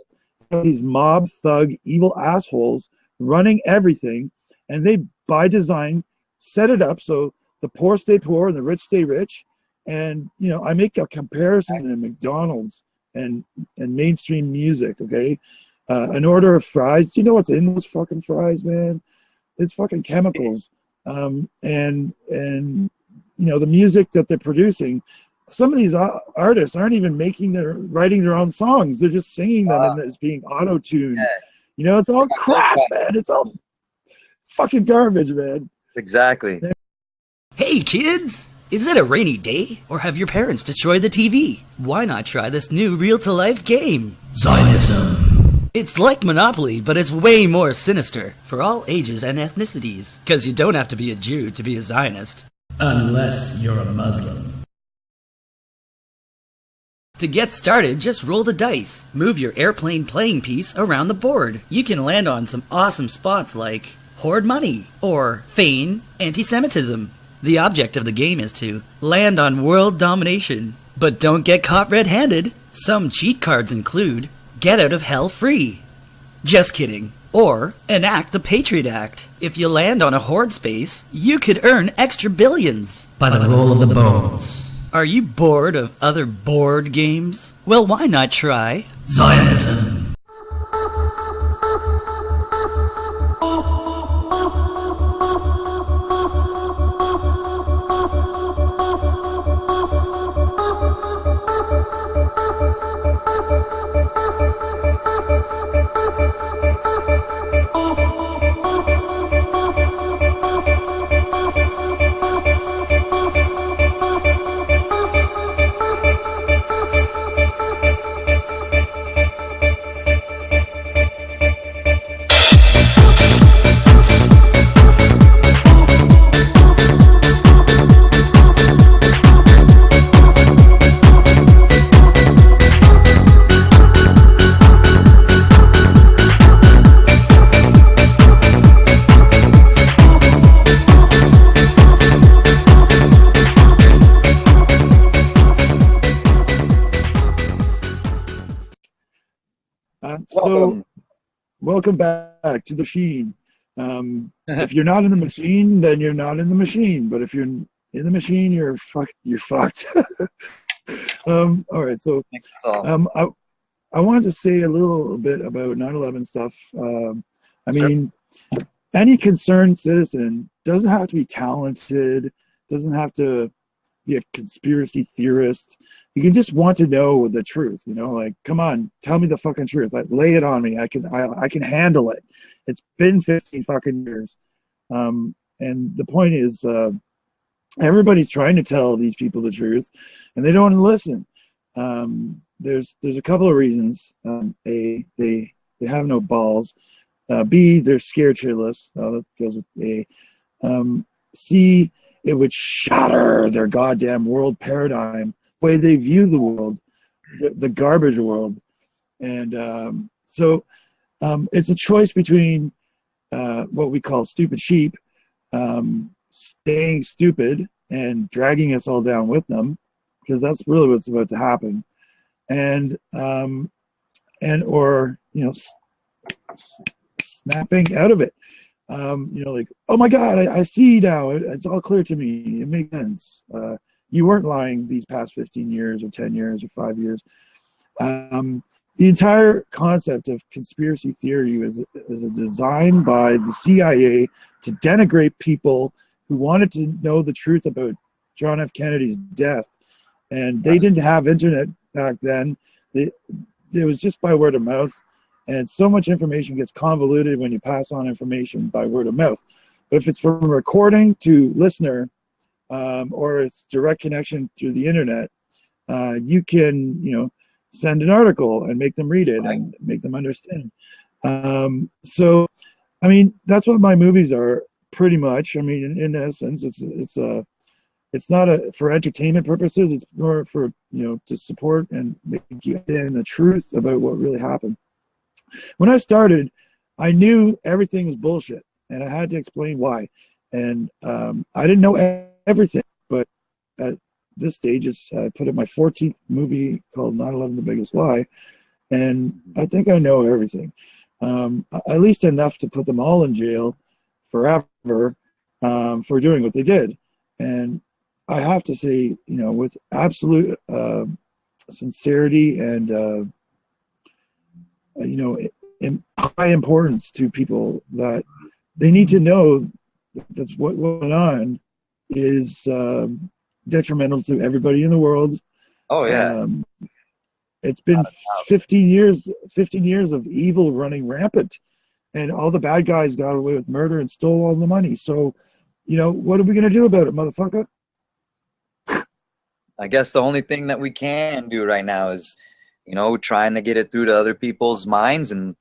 Speaker 2: these mob thug evil assholes running everything, and they by design set it up so the poor stay poor and the rich stay rich. And I make a comparison in McDonald's and mainstream music. Okay, an order of fries. Do you know what's in those fucking fries, man? It's fucking chemicals. And the music that they're producing. Some of these artists aren't even writing their own songs. They're just singing them and it's being auto-tuned. Yeah. It's all crap, man. It's all fucking garbage, man.
Speaker 6: Exactly.
Speaker 7: Hey, kids! Is it a rainy day? Or have your parents destroyed the TV? Why not try this new real-to-life game? Zionism. It's like Monopoly, but it's way more sinister for all ages and ethnicities. Because you don't have to be a Jew to be a Zionist. Unless you're a Muslim. To get started, just roll the dice. Move your airplane playing piece around the board. You can land on some awesome spots like hoard money or feign anti-Semitism. The object of the game is to land on world domination. But don't get caught red-handed. Some cheat cards include get out of hell free. Just kidding. Or enact the Patriot Act. If you land on a hoard space, you could earn extra billions. By the roll of the bones. Are you bored of other board games? Well, why not try Zionism?
Speaker 2: Welcome back to the machine. If you're not in the machine, then you're not in the machine. But if you're in the machine, you're fucked. All right, so I wanted to say a little bit about 9/11 stuff. I mean, any concerned citizen doesn't have to be talented, doesn't have to be a conspiracy theorist. You can just want to know the truth, like, come on, tell me the fucking truth. Like, lay it on me. I can handle it. It's been 15 fucking years. And the point is, everybody's trying to tell these people the truth, and they don't want to listen. There's a couple of reasons. A, they have no balls. B, they're scared shitless. That goes with A. C, it would shatter their goddamn world paradigm, the way they view the world, the garbage world. And so it's a choice between what we call stupid sheep, staying stupid and dragging us all down with them, because that's really what's about to happen, and or snapping out of it. Like, oh my God, I see now. It's all clear to me. It makes sense. You weren't lying these past 15 years or 10 years or 5 years. The entire concept of conspiracy theory is a design by the CIA to denigrate people who wanted to know the truth about John F. Kennedy's death. And they didn't have internet back then. It was just by word of mouth. And so much information gets convoluted when you pass on information by word of mouth. But if it's from recording to listener, or it's direct connection through the internet, you can, send an article and make them read it and make them understand. So, I mean, that's what my movies are pretty much. I mean, in essence, it's not for entertainment purposes. It's more for, to support and make you understand the truth about what really happened. When I started, I knew everything was bullshit, and I had to explain why. And I didn't know everything, but at this stage, I put up my 14th movie called 9/11: The Biggest Lie, and I think I know everything, at least enough to put them all in jail forever for doing what they did. And I have to say, you know, with absolute sincerity and you know, in high importance to people, that they need to know that what went on is detrimental to everybody in the world.
Speaker 6: Oh yeah.
Speaker 2: It's been 15 years of evil running rampant, and all the bad guys got away with murder and stole all the money. So, you know, what are we gonna do about it, motherfucker?
Speaker 6: I guess the only thing that we can do right now is, you know, trying to get it through to other people's minds. And,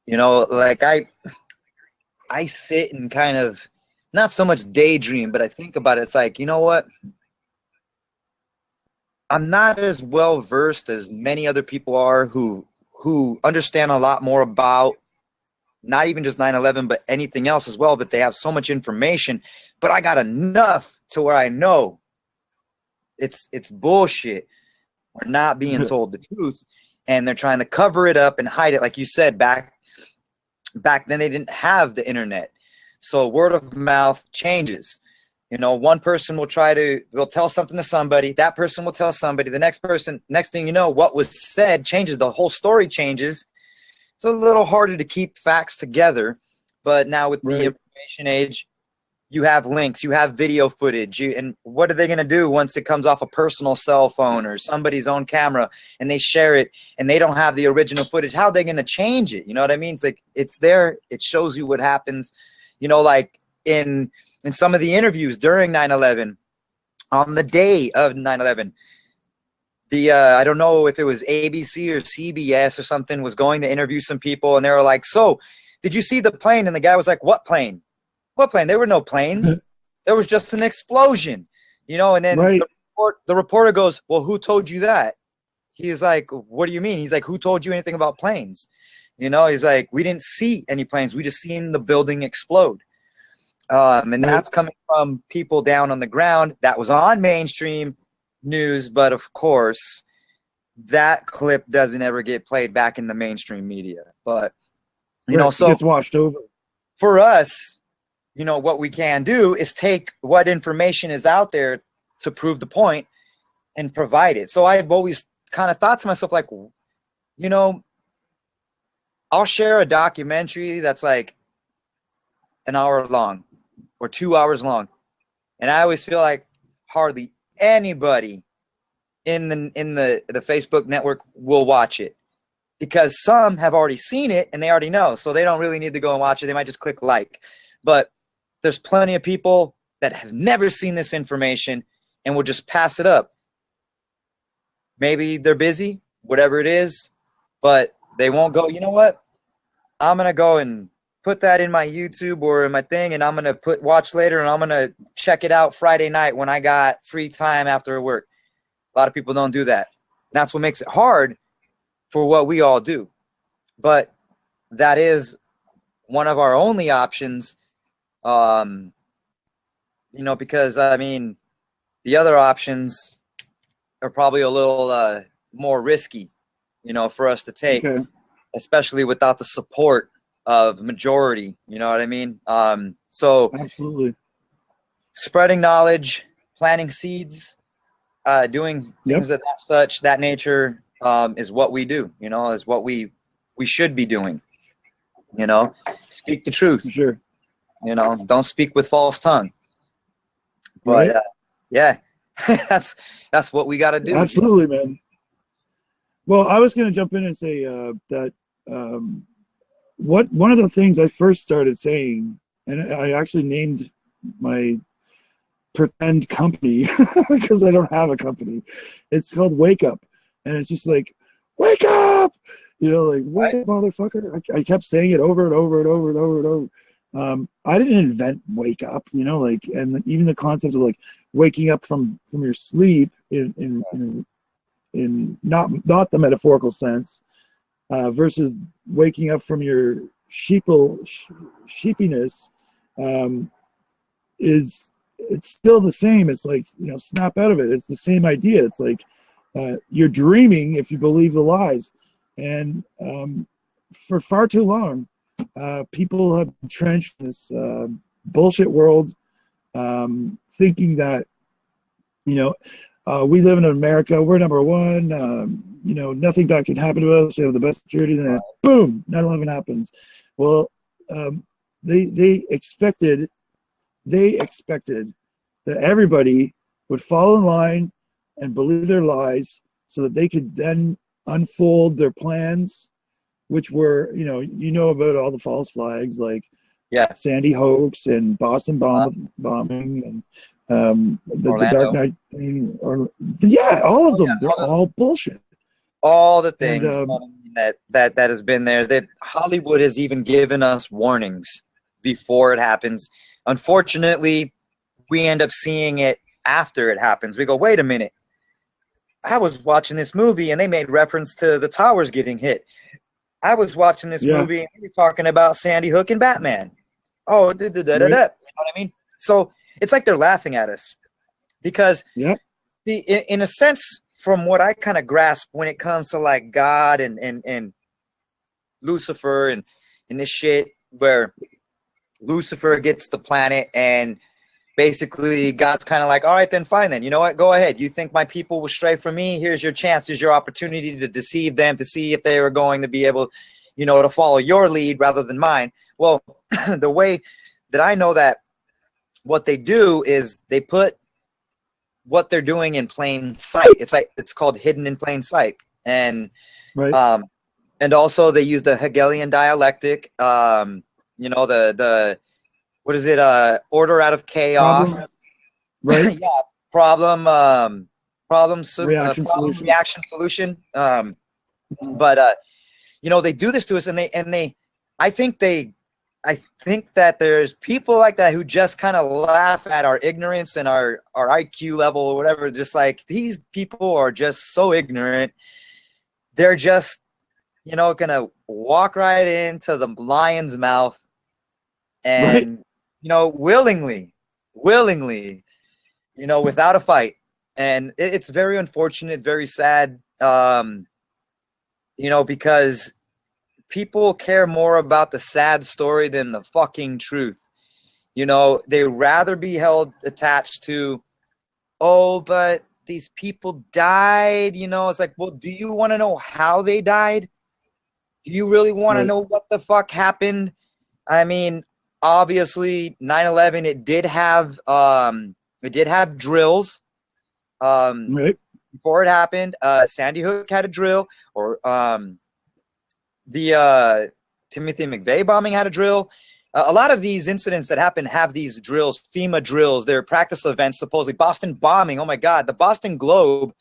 Speaker 6: you know, like I sit and kind of, not so much daydream, but I think about it. It's like, you know what? I'm not as well versed as many other people are who understand a lot more about not even just 9/11, but anything else as well. But they have so much information. But I got enough to where I know it's bullshit. We're not being told the truth, and they're trying to cover it up and hide it. Like you said, back then they didn't have the internet, so word of mouth changes. You know, one person will tell something to somebody, that person will tell somebody, the next person, next thing you know, what was said changes, the whole story changes. It's a little harder to keep facts together, but now with the information age, you have links, you have video footage, and what are they going to do once it comes off a personal cell phone or somebody's own camera and they share it and they don't have the original footage? How are they going to change it? You know what I mean? It's like, it's there. It shows you what happens, you know, like in some of the interviews during 9/11, on the day of 9/11, I don't know if it was ABC or CBS or something, was going to interview some people, and they were like, so did you see the plane? And the guy was like, what plane? What plane? There were no planes. There was just an explosion, you know. And then the reporter goes, well, who told you that? He's like, what do you mean? He's like, who told you anything about planes? You know, he's like, we didn't see any planes. We just seen the building explode. And that's coming from people down on the ground. That was on mainstream news. But of course, that clip doesn't ever get played back in the mainstream media. But, you know, so
Speaker 2: it gets washed over.
Speaker 6: For us, you know, what we can do is take what information is out there to prove the point and provide it. So I've always kind of thought to myself, like, you know, I'll share a documentary that's like an hour long or 2 hours long, and I always feel like hardly anybody in the Facebook network will watch it, because some have already seen it and they already know, so they don't really need to go and watch it. They might just click like. But there's plenty of people that have never seen this information and will just pass it up. Maybe they're busy, whatever it is, but they won't go, you know what? I'm going to go and put that in my YouTube or in my thing, and I'm going to watch later, and I'm going to check it out Friday night when I got free time after work. A lot of people don't do that. And that's what makes it hard for what we all do. But that is one of our only options. You know, because I mean, the other options are probably a little more risky, you know, for us to take, especially without the support of majority. You know what I mean? So
Speaker 2: absolutely,
Speaker 6: spreading knowledge, planting seeds, doing things of that nature is what we do. You know, is what we should be doing. You know, speak the truth.
Speaker 2: Sure.
Speaker 6: You know, don't speak with false tongue. But yeah, that's what we got to do.
Speaker 2: Absolutely, man. Well, I was going to jump in and say that one of the things I first started saying, and I actually named my pretend company because I don't have a company. It's called Wakeup, and it's just like, wake up, you know, like, wake up, motherfucker. I kept saying it over and over and over and over and over. I didn't invent wake up, you know, like, and even the concept of like waking up from your sleep in not the metaphorical sense, versus waking up from your sheepiness, it's still the same. It's like, you know, snap out of it. It's the same idea. It's like, You're dreaming if you believe the lies. And for far too long, people have entrenched in this bullshit world, thinking that, you know, we live in America, we're number one, you know, nothing bad can happen to us, we have the best security, then boom, 9/11 happens. Well, they expected that everybody would fall in line and believe their lies so that they could then unfold their plans, which were, you know about all the false flags like Sandy hoax and Boston bombing and the Dark Knight thing, or all of them. They're all bullshit.
Speaker 6: All the things that has been there. That Hollywood has even given us warnings before it happens. Unfortunately, we end up seeing it after it happens. We go, wait a minute. I was watching this movie and they made reference to the towers getting hit. I was watching this movie and we were talking about Sandy Hook and Batman. Oh, You know what I mean? So it's like they're laughing at us because in a sense, from what I kind of grasp when it comes to like God and Lucifer and this shit, where Lucifer gets the planet and basically God's kind of like, all right, then fine then. You know what? Go ahead. You think my people will stray from me? Here's your chance. Here's your opportunity to deceive them, to see if they were going to be able, you know, to follow your lead rather than mine. Well, the way that I know that what they do is they put what they're doing in plain sight. It's called hidden in plain sight. And and also they use the Hegelian dialectic, you know, the what is it? Order out of chaos.
Speaker 2: Problem. Right.
Speaker 6: Problem.
Speaker 2: Reaction solution.
Speaker 6: Reaction solution. But you know, they do this to us, and I think that there's people like that who just kind of laugh at our ignorance and our IQ level or whatever. Just like, these people are just so ignorant. They're just, you know, gonna walk right into the lion's mouth and you know, willingly, you know, without a fight. And it's very unfortunate, very sad, you know, because people care more about the sad story than the fucking truth. You know, they rather be held attached to, oh, but these people died, you know. It's like, well, do you want to know how they died? Do you really want to know what the fuck happened? I mean, obviously 9/11, it did have drills before it happened. Sandy Hook had a drill, or the Timothy McVeigh bombing had a drill. A lot of these incidents that happen have these drills, FEMA drills. They're practice events, supposedly. Boston bombing, oh my God. The Boston Globe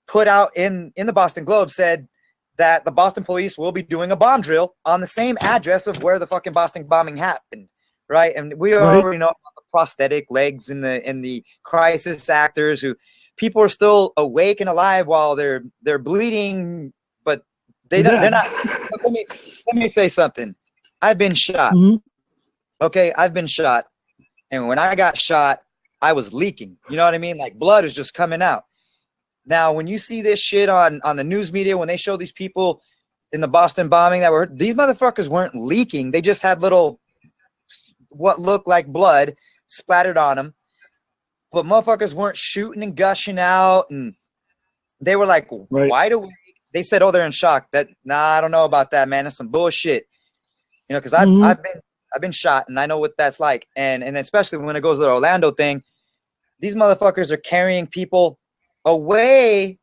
Speaker 6: put out in the Boston Globe said that the Boston police will be doing a bomb drill on the same address of where the fucking Boston bombing happened, right? And we already know about the prosthetic legs and the crisis actors who people are still awake and alive while they're bleeding, but they're not. Let me say something. I've been shot. Okay, I've been shot, and when I got shot, I was leaking. You know what I mean? Like, blood is just coming out. Now, when you see this shit on the news media, when they show these people in the Boston bombing these motherfuckers weren't leaking. They just had little, what looked like blood splattered on them. But motherfuckers weren't shooting and gushing out. And they were like wide awake. They said, oh, they're in shock. I don't know about that, man. That's some bullshit. You know, because I've been shot and I know what that's like. And especially when it goes to the Orlando thing, these motherfuckers are carrying people away.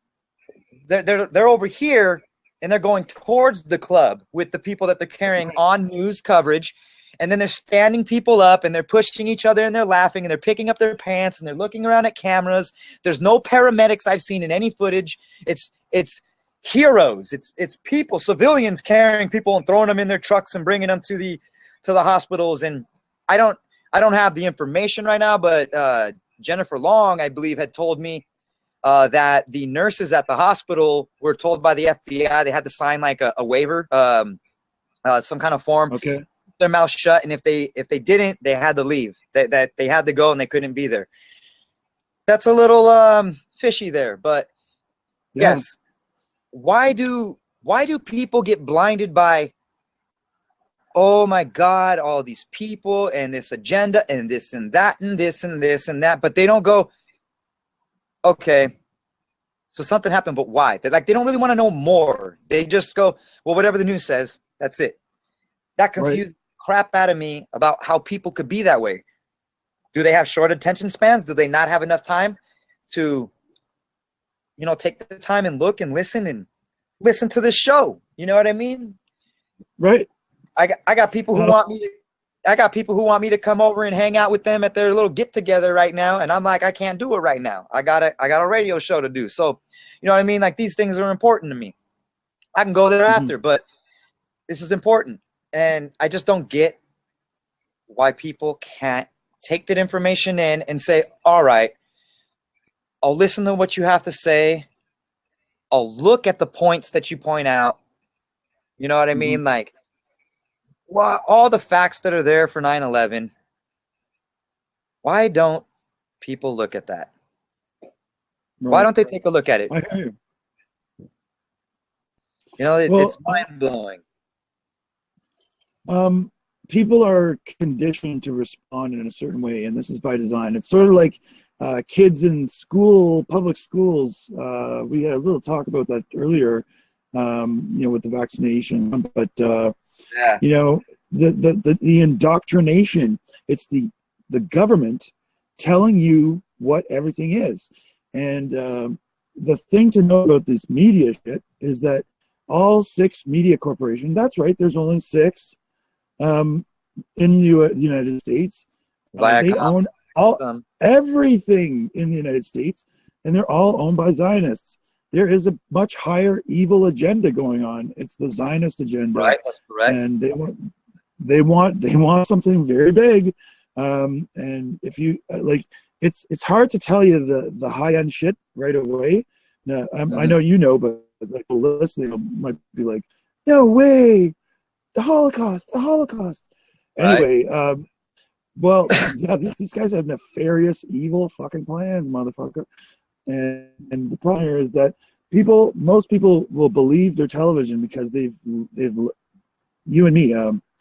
Speaker 6: They're over here and they're going towards the club with the people that they're carrying on news coverage, and then they're standing people up and they're pushing each other and they're laughing and they're picking up their pants and they're looking around at cameras. There's no paramedics I've seen in any footage. It's heroes. It's people, civilians carrying people and throwing them in their trucks and bringing them to the hospitals. And I don't have the information right now, but Jennifer Long, I believe, had told me that the nurses at the hospital were told by the FBI they had to sign like a waiver, some kind of form. Okay. Their mouth shut, and if they didn't, they had to leave. That they had to go and they couldn't be there. That's a little fishy there, but
Speaker 2: Yeah.
Speaker 6: Yes. Why do people get blinded by, oh my God, all these people and this agenda and this and that and this and this and that, but they don't go, okay, so something happened, but why? They don't really want to know more. They just go, well, whatever the news says, that's it. That confused crap out of me about how people could be that way. Do they have short attention spans? Do they not have enough time to, take the time and look and listen to this show? You know what I mean?
Speaker 2: Right.
Speaker 6: I got people who want me to come over and hang out with them at their little get together right now, and I'm like, I can't do it right now. I got a radio show to do. So, you know what I mean? Like, these things are important to me. I can go there after, but this is important, and I just don't get why people can't take that information in and say, all right, I'll listen to what you have to say. I'll look at the points that you point out. You know what I mean? Like, all the facts that are there for 9/11, why don't people look at that? Right. Why don't they take a look at it?
Speaker 2: I hear you.
Speaker 6: It's mind-blowing.
Speaker 2: People are conditioned to respond in a certain way, and this is by design. It's sort of like kids in public schools. We had a little talk about that earlier, with the vaccination, but the indoctrination, it's the government telling you what everything is. And the thing to know about this media shit is that all 6 media corporations, that's right, there's only 6 in the United States. They own everything in the United States, and they're all owned by Zionists. There is a much higher evil agenda going on. It's the Zionist agenda.
Speaker 6: Right, that's correct.
Speaker 2: And they want something very big. And if you it's hard to tell you the high end shit right away. Now, I know but like listening might be like, no way, the Holocaust. Anyway, well, yeah, these guys have nefarious, evil fucking plans, motherfucker. And the problem here is that most people will believe their television because they've you and me,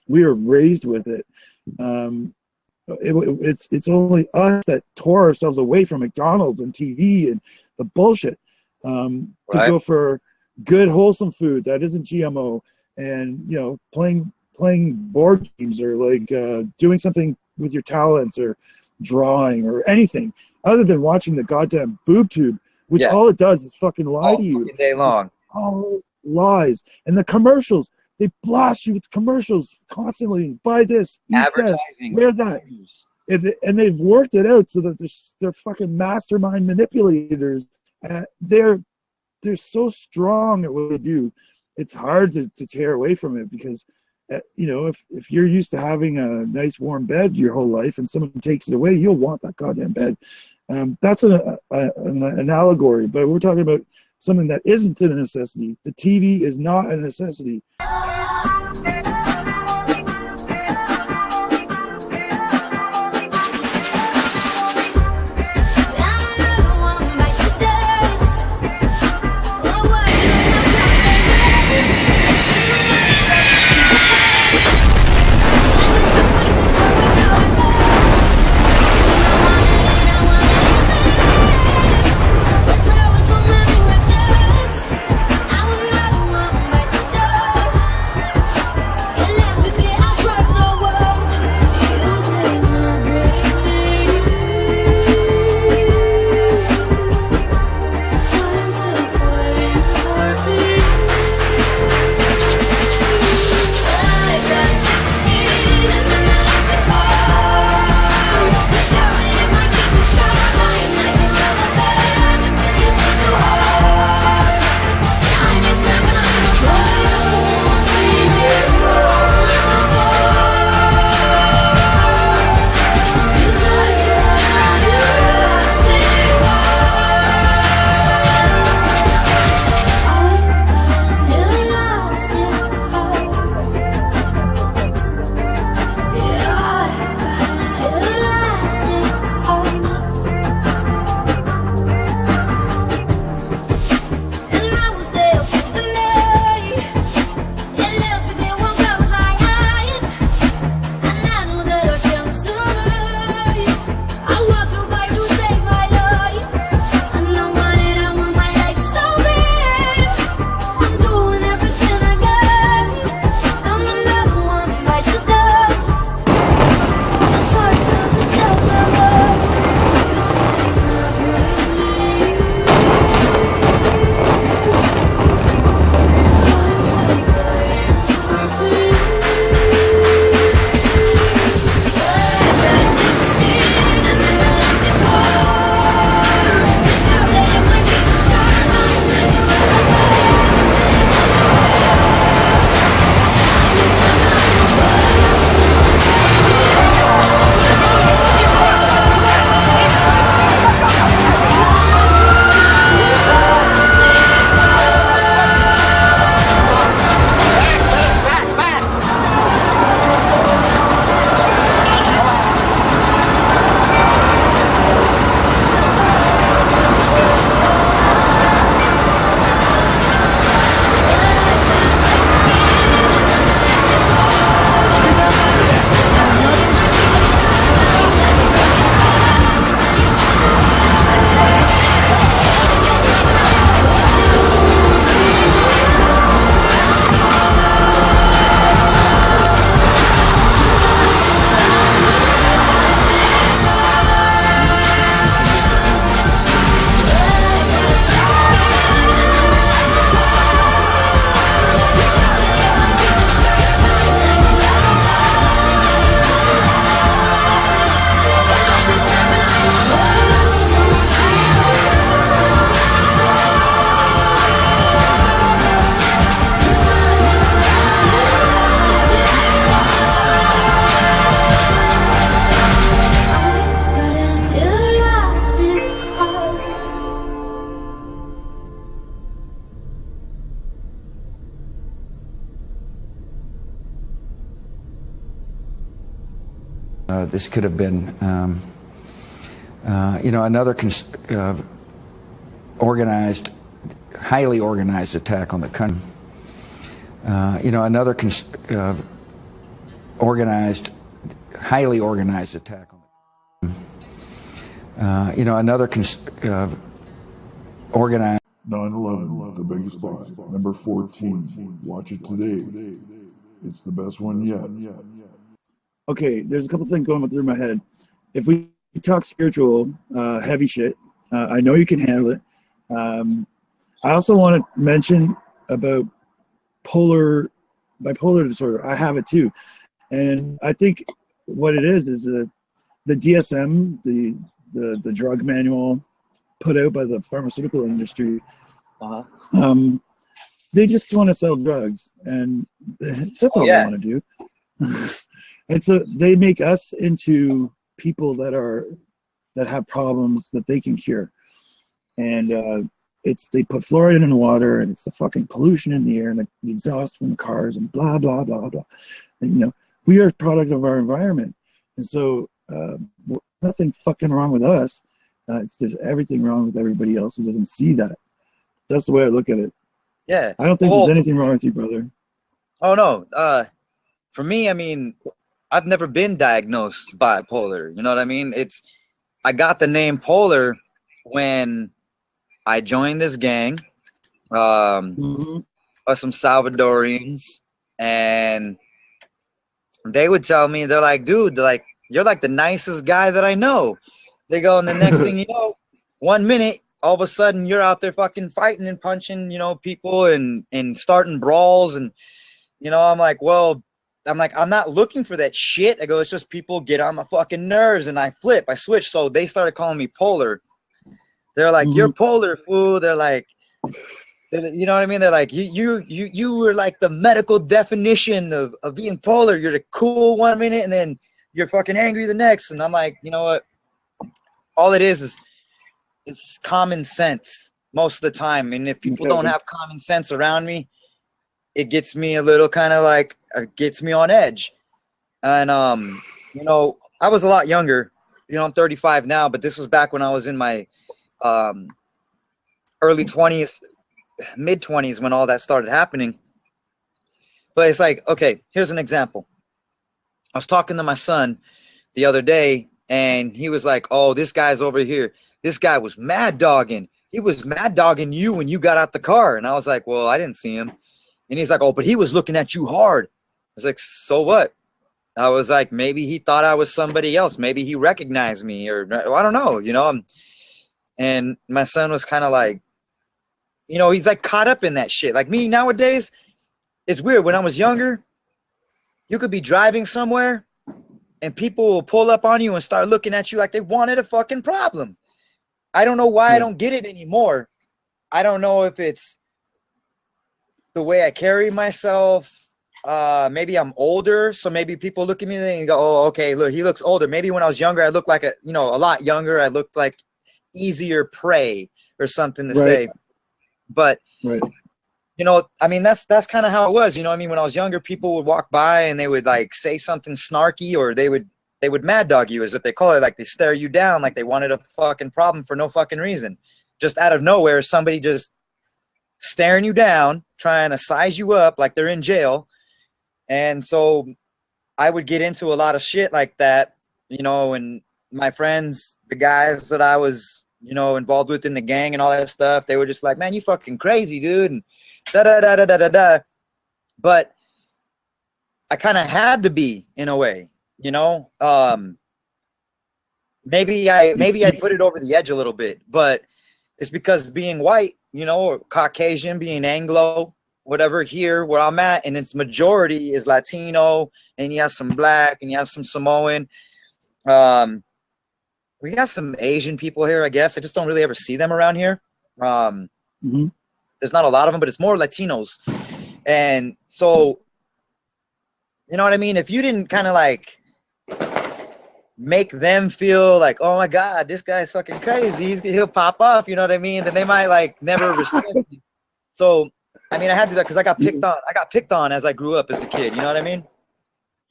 Speaker 2: we were raised with it. It's only us that tore ourselves away from McDonald's and TV and the bullshit to go for good, wholesome food that isn't GMO, and playing board games or like doing something with your talents or drawing or anything other than watching the goddamn boob tube, which all it does is fucking lie to you
Speaker 6: day long.
Speaker 2: All lies. And the commercials, they blast you with commercials constantly. Buy this, eat this, wear that. And they've worked it out so that they're fucking mastermind manipulators. They're so strong at what they do. It's hard to tear away from it because if you're used to having a nice warm bed your whole life and someone takes it away, you'll want that goddamn bed. That's an allegory, but we're talking about something that isn't a necessity. The TV is not a necessity.
Speaker 8: This could have been, another organized, highly organized attack on the country. Another organized, highly organized attack on the another organized.
Speaker 9: 9/11, the biggest lie. Number 14. Watch it today. It's the best one yet.
Speaker 2: Okay, there's a couple things going through my head. If we talk spiritual, heavy shit, I know you can handle it. I also want to mention about bipolar disorder. I have it too. And I think what it is the DSM, the drug manual put out by the pharmaceutical industry. They just want to sell drugs, and that's all they want to do. And so they make us into people that have problems that they can cure. And they put fluoride in the water, and it's the fucking pollution in the air, and the exhaust from the cars, and blah blah blah blah. And we are a product of our environment, and so nothing fucking wrong with us. There's everything wrong with everybody else who doesn't see that. That's the way I look at it.
Speaker 6: Yeah.
Speaker 2: I don't think there's anything wrong with you, brother.
Speaker 6: Oh, no. For me, I mean, I've never been diagnosed bipolar. You know what I mean? I got the name Polar when I joined this gang of some Salvadorians, and they would tell me, they're like, dude, you're like the nicest guy that I know. They go, and the next thing you know, 1 minute, all of a sudden you're out there fucking fighting and punching, people and starting brawls. And, I'm like, I'm not looking for that shit. I go, it's just people get on my fucking nerves, and I switch. So they started calling me Polar. They're like, you're Polar, fool. They're like, you know what I mean? They're like, you were like the medical definition of being polar. You're the cool 1 minute, and then you're fucking angry the next. And I'm like, you know what? All it is it's common sense most of the time. And if people don't have common sense around me, it gets me a little kind of like, gets me on edge. And, I was a lot younger. I'm 35 now, but this was back when I was in my early 20s, mid 20s, when all that started happening. But it's like, okay, here's an example. I was talking to my son the other day, and he was like, oh, this guy's over here. This guy was mad dogging. He was mad dogging you when you got out the car. And I was like, well, I didn't see him. And he's like, oh, but he was looking at you hard. I was like, so what? I was like, maybe he thought I was somebody else. Maybe he recognized me, or I don't know, And my son was kind of like, he's like caught up in that shit. Like me nowadays, it's weird. When I was younger, you could be driving somewhere and people will pull up on you and start looking at you like they wanted a fucking problem. I don't know why I don't get it anymore. I don't know if it's the way I carry myself. Maybe I'm older, so maybe people look at me and go, oh, okay, look, he looks older. Maybe when I was younger, I looked like a lot younger. I looked like easier prey or something to say. But I mean, that's kind of how it was. When I was younger, people would walk by and they would like say something snarky, or they would mad dog you, is what they call it. Like they stare you down, like they wanted a fucking problem for no fucking reason. Just out of nowhere, somebody just staring you down, trying to size you up like they're in jail. And so I would get into a lot of shit like that, and my friends, the guys that I was, involved with in the gang and all that stuff, they were just like, man, you fucking crazy, dude. And da-da-da-da-da-da-da. But I kind of had to be, in a way, maybe I put it over the edge a little bit, but it's because being white, or Caucasian, being Anglo, whatever, here where I'm at, and its majority is Latino, and you have some black, and you have some Samoan. We have some Asian people here, I guess. I just don't really ever see them around here. There's not a lot of them, but it's more Latinos. And so, you know what I mean? If you didn't kind of like make them feel like, oh my God, this guy's fucking crazy, he'll pop off, you know what I mean? Then they might like never respect you. So, I mean, I had to do that because I got picked on as I grew up as a kid, you know what I mean?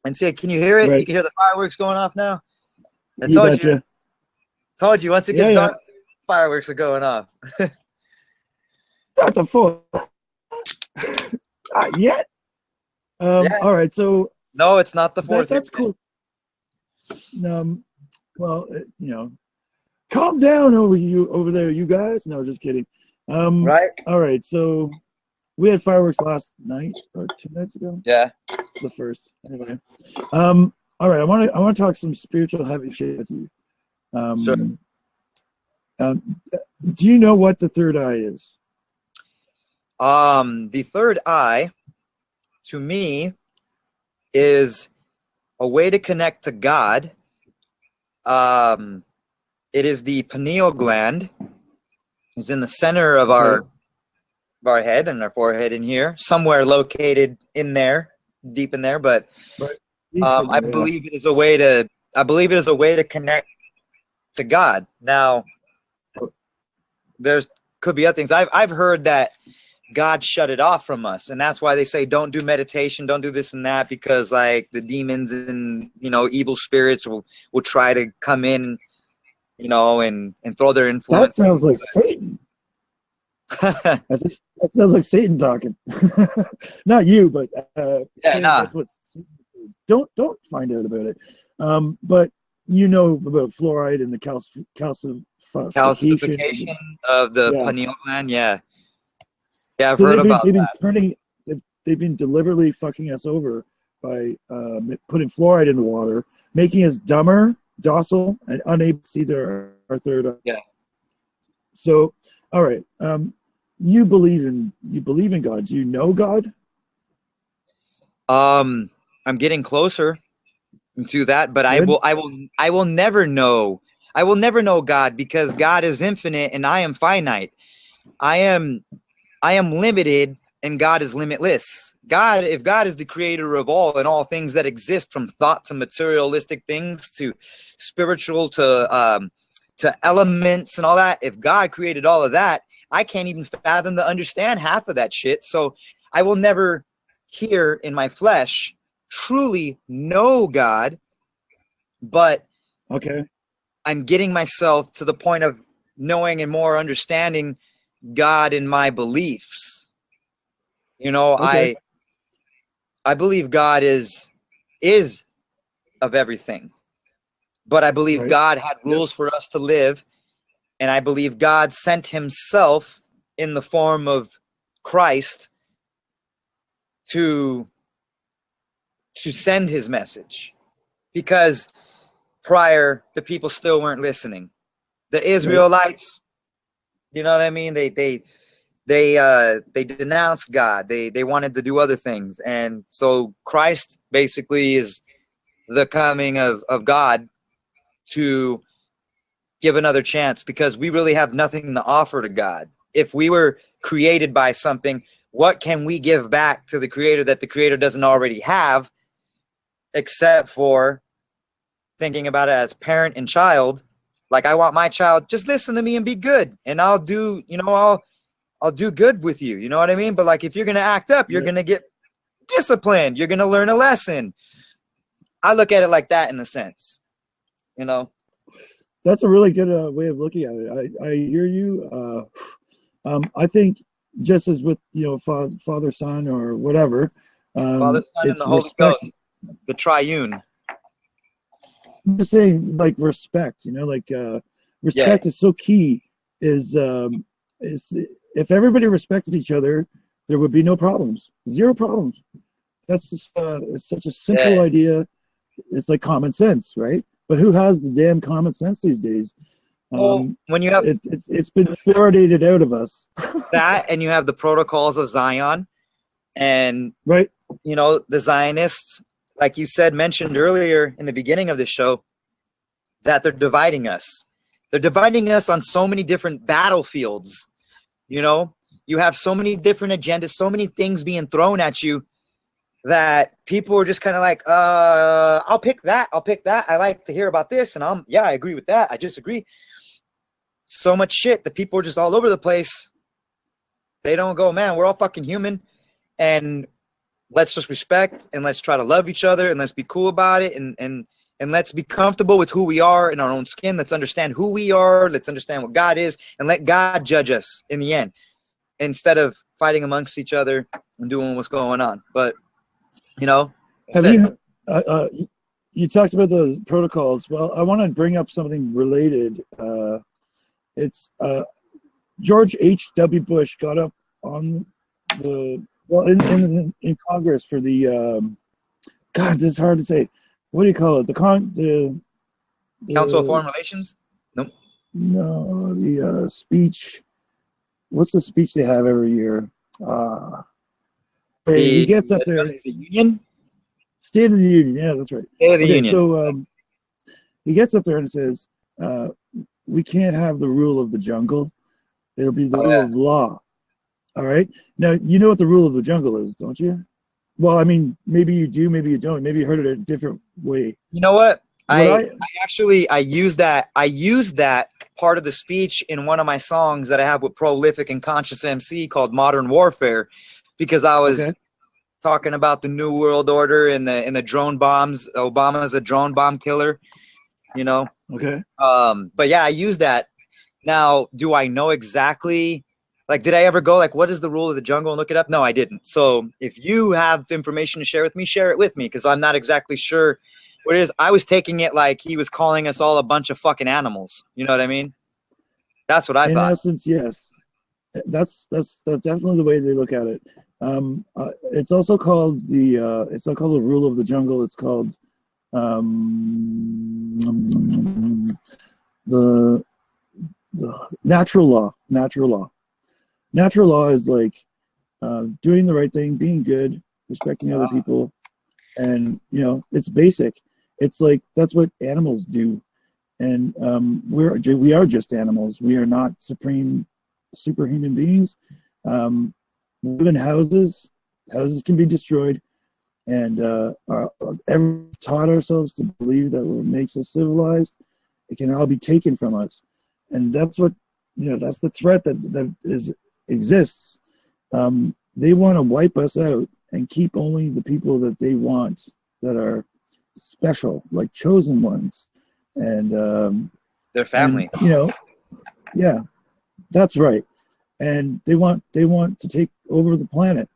Speaker 6: And see, can you hear it?
Speaker 2: Right.
Speaker 6: You can hear the fireworks going off now.
Speaker 2: You betcha.
Speaker 6: Told you once it gets dark, fireworks are going off.
Speaker 2: Not the full. Not yet. All right, so
Speaker 6: no, it's not the 4th.
Speaker 2: That's cool. Well, calm down over there, you guys. No, just kidding.
Speaker 6: Right.
Speaker 2: All right, so we had fireworks last night or 2 nights ago.
Speaker 6: Yeah.
Speaker 2: The first, anyway. All right, I want to talk some spiritual heavy shit with you.
Speaker 6: Sure.
Speaker 2: Do you know what the third eye is?
Speaker 6: The third eye, to me, is a way to connect to God. It is the pineal gland. It's in the center of our head and our forehead in here, somewhere located in there, deep in there. But I believe it is a way to connect to God. Now, could be other things. I've heard that God shut it off from us, and that's why they say don't do meditation, don't do this and that, because like the demons and evil spirits will try to come in, and throw their influence.
Speaker 2: That sounds like Satan. That sounds like Satan talking. Not you, but that's what Satan, don't find out about it. But about fluoride and the calcification
Speaker 6: of the pineal gland. Yeah, I've
Speaker 2: so
Speaker 6: heard about that.
Speaker 2: They've been deliberately fucking us over by putting fluoride in the water, making us dumber, docile, and unable to see our third eye.
Speaker 6: Yeah.
Speaker 2: So, all right, you believe in God. Do you know God?
Speaker 6: I'm getting closer to that, but I will never know. I will never know God, because God is infinite and I am finite. I am limited and God is limitless. If God is the creator of all and all things that exist, from thought to materialistic things to spiritual to elements and all that, if God created all of that, I can't even fathom to understand half of that shit. So I will never here in my flesh truly know God, but I'm getting myself to the point of knowing and more understanding God in my beliefs. I believe God is of everything, but I believe God had rules for us to live, and I believe God sent himself in the form of Christ to send his message, because prior the people still weren't listening. The Israelites, you know what I mean? They denounced God. They wanted to do other things. And so Christ basically is the coming of God to give another chance, because we really have nothing to offer to God. If we were created by something, what can we give back to the creator that the creator doesn't already have, except for thinking about it as parent and child? Like, I want my child, just listen to me and be good, and I'll do, I'll do good with you. You know what I mean? But like, if you're going to act up, you're going to get disciplined. You're going to learn a lesson. I look at it like that, in a sense,
Speaker 2: That's a really good way of looking at it. I hear you. I think just as with, Father, Son, or whatever.
Speaker 6: Father, Son, and the Holy Ghost, the triune.
Speaker 2: I'm just saying, like, respect, respect is so key. Is if everybody respected each other, there would be no problems. Zero problems. That's just it's such a simple idea. It's like common sense, right? But who has the damn common sense these days?
Speaker 6: When you have
Speaker 2: it's been fluoridated out of us.
Speaker 6: That, and you have the protocols of Zion, and the Zionists, like you mentioned earlier in the beginning of the show, that they're dividing us. They're dividing us on so many different battlefields. You have so many different agendas, so many things being thrown at you, that people are just kind of like, I'll pick that. I like to hear about this. And I agree with that. I disagree. So much shit. The people are just all over the place. They don't go, man, we're all fucking human. And let's just respect and let's try to love each other and let's be cool about it and let's be comfortable with who we are in our own skin. Let's understand who we are. Let's understand what God is and let God judge us in the end instead of fighting amongst each other and doing what's going on. But, you know.
Speaker 2: Have you, you talked about the protocols. Well, I want to bring up something related. It's George H.W. Bush got up on the, well, in Congress for the, God, this is hard to say. What do you call it? The
Speaker 6: Council of Foreign Relations? Nope.
Speaker 2: No, the speech. What's the speech they have every year? He gets up there.
Speaker 6: The Union?
Speaker 2: State of the Union. Yeah, that's right.
Speaker 6: State of the Union.
Speaker 2: So he gets up there and says, we can't have the rule of the jungle. It'll be the rule of law. All right? Now, you know what the rule of the jungle is, don't you? Well, I mean, maybe you do, maybe you don't. Maybe you heard it a different way.
Speaker 6: You know what? I use that part of the speech in one of my songs that I have with Prolific and Conscious MC called Modern Warfare, because I was talking about the New World Order and the drone bombs. Obama's a drone bomb killer, you know?
Speaker 2: Okay.
Speaker 6: But yeah, I use that. Now, do I know exactly, like, did I ever go, like, what is the rule of the jungle and look it up? No, I didn't. So if you have information to share with me, share it with me, because I'm not exactly sure what it is. I was taking it like he was calling us all a bunch of fucking animals. You know what I mean? That's what I thought.
Speaker 2: In essence, yes. That's definitely the way they look at it. It's also called the rule of the jungle. It's called the natural law. Natural law is like doing the right thing, being good, respecting other people, and you know, it's basic. It's like that's what animals do, and we are just animals. We are not superhuman beings. We live in houses. Houses can be destroyed, and ever taught ourselves to believe that what makes us civilized, it can all be taken from us, and that's what, you know, that's the threat that exists. They want to wipe us out and keep only the people that they want, that are special, like chosen ones, and
Speaker 6: their family.
Speaker 2: And, you know, yeah, that's right. And they want to take over the planet.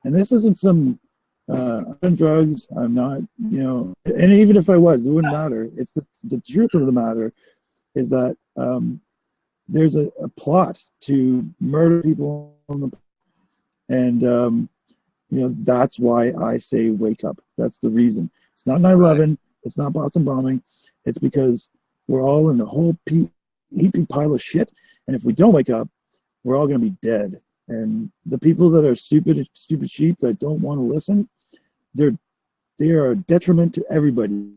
Speaker 2: And this isn't some I'm on drugs. I'm not, you know, and even if I was, it wouldn't matter. It's the truth of the matter is that there's a plot to murder people on the, and you know, that's why I say wake up. That's the reason. It's not 9/11. It's not Boston bombing. It's because we're all in a whole heapy pile of shit, and if we don't wake up, we're all going to be dead. And the people that are stupid sheep that don't want to listen, they are a detriment to everybody,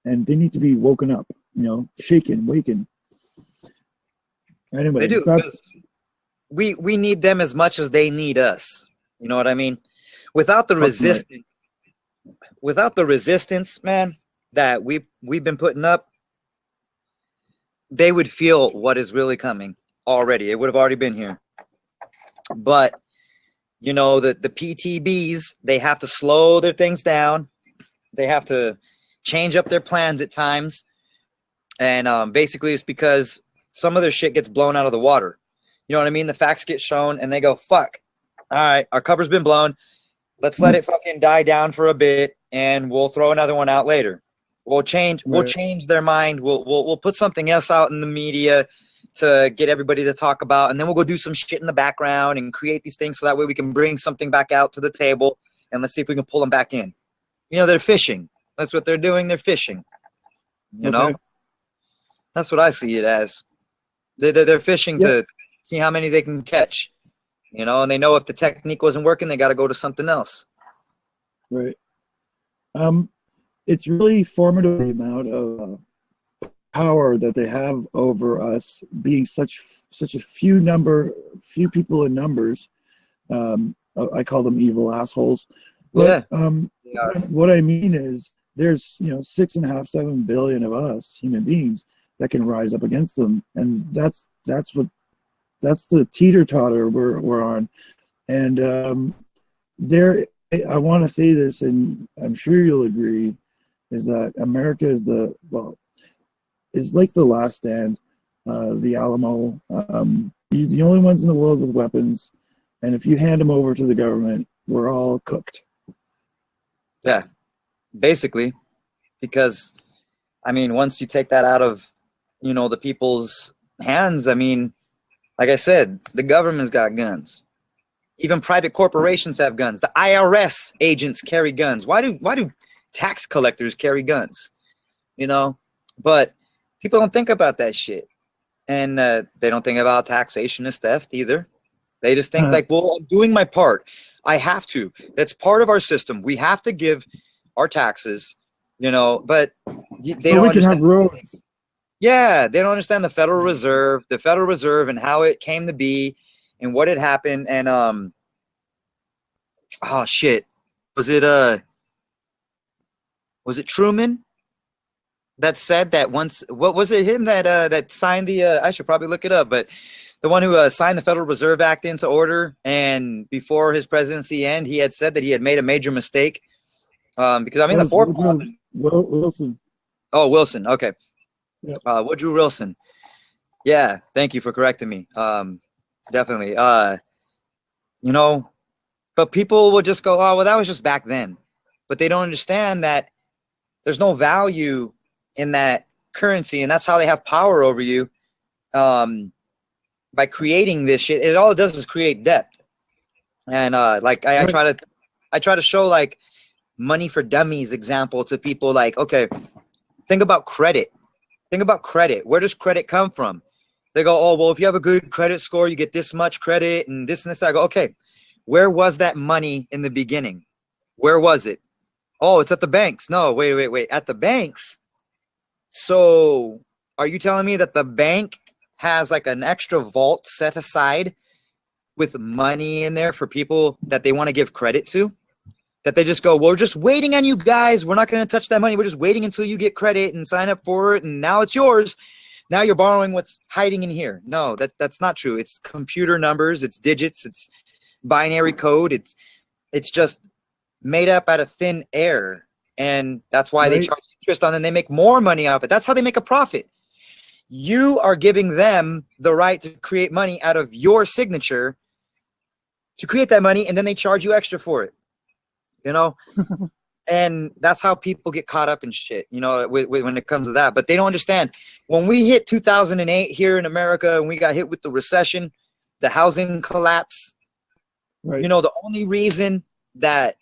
Speaker 2: and they need to be woken up. You know, shaken, waken. Anyway,
Speaker 6: they do. We need them as much as they need us. You know what I mean? Without the resistance, man, that we've been putting up, they would feel what is really coming already. It would have already been here. But you know, the PTBs, they have to slow their things down. They have to change up their plans at times, and basically it's because some of their shit gets blown out of the water. You know what I mean? The facts get shown, and they go, "Fuck! All right, our cover's been blown. Let's let it fucking die down for a bit, and we'll throw another one out later. We'll change their mind. We'll put something else out in the media to get everybody to talk about, and then we'll go do some shit in the background and create these things so that way we can bring something back out to the table, and let's see if we can pull them back in." You know, they're fishing. That's what they're doing. They're fishing. You know? That's what I see it as. They're fishing to see how many they can catch. You know, and they know if the technique wasn't working, they got to go to something else.
Speaker 2: Right. It's really formidable, the amount of power that they have over us, being such a few people in numbers. I call them evil assholes. But, what I mean is, there's 6.5, 7 billion of us human beings that can rise up against them, and that's the teeter-totter we're on. And I want to say this, and I'm sure you'll agree, is that America is is like the last stand, the Alamo. You're the only ones in the world with weapons, and if you hand them over to the government, we're all cooked.
Speaker 6: Yeah, basically, because I mean, once you take that out of, you know, the people's hands, I mean, like I said, the government's got guns. Even private corporations have guns. The IRS agents carry guns. Why do tax collectors carry guns? You know, but people don't think about that shit, and they don't think about taxation as theft either. They just think like, well, I'm doing my part. I have to. That's part of our system. We have to give our taxes, you know. But they don't
Speaker 2: we can have roads.
Speaker 6: Yeah, they don't understand the Federal Reserve, and how it came to be, and what had happened. And oh shit, was it Truman that said that once? What was it? Him that signed the? I should probably look it up, but the one who signed the Federal Reserve Act into order, and before his presidency end, he had said that he had made a major mistake. Because I mean, the forefathers.
Speaker 2: Wilson.
Speaker 6: Oh, Wilson. Okay.
Speaker 2: Yep.
Speaker 6: Woodrow Wilson. Yeah. Thank you for correcting me. Definitely. You know, but people will just go, oh, well, that was just back then. But they don't understand that there's no value in that currency, and that's how they have power over you. By creating this shit, all it does is create debt. And like I try to show like money for dummies example to people, like, okay, think about credit. Where does credit come from? They go, oh, well, if you have a good credit score, you get this much credit and this and this. I go, okay, where was that money in the beginning? Where was it? Oh, it's at the banks. No, wait. At the banks? So are you telling me that the bank has like an extra vault set aside with money in there for people that they want to give credit to? That they just go, well, we're just waiting on you guys. We're not going to touch that money. We're just waiting until you get credit and sign up for it. And now it's yours. Now you're borrowing what's hiding in here. No, that's not true. It's computer numbers. It's digits. It's binary code. It's just made up out of thin air. And that's why they charge interest on it, and they make more money off it. That's how they make a profit. You are giving them the right to create money out of your signature to create that money, and then they charge you extra for it. You know, and that's how people get caught up in shit, you know, when it comes to that. But they don't understand. When we hit 2008 here in America and we got hit with the recession, the housing collapse, you know, the only reason that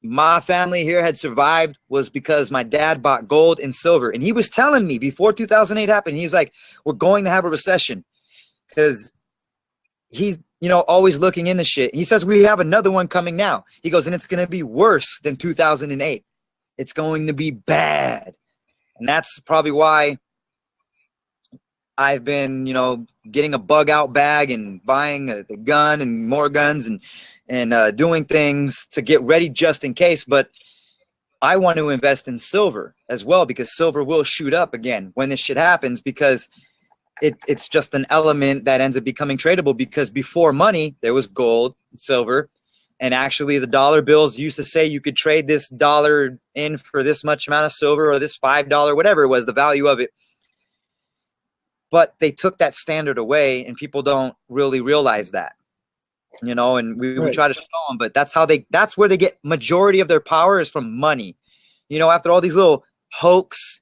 Speaker 6: my family here had survived was because my dad bought gold and silver. And he was telling me before 2008 happened, he's like, we're going to have a recession, because he's, you know, always looking into shit. He says we have another one coming now. He goes, and it's going to be worse than 2008. It's going to be bad. And that's probably why I've been, you know, getting a bug out bag and buying a gun and more guns and doing things to get ready just in case. But I want to invest in silver as well, because silver will shoot up again when this shit happens, because it's just an element that ends up becoming tradable, because before money, there was gold, silver, and actually the dollar bills used to say you could trade this dollar in for this much amount of silver, or this $5, whatever it was, the value of it. But they took that standard away, and people don't really realize that, you know, and we try to show them, but that's where they get majority of their power, is from money. You know, after all these little hoax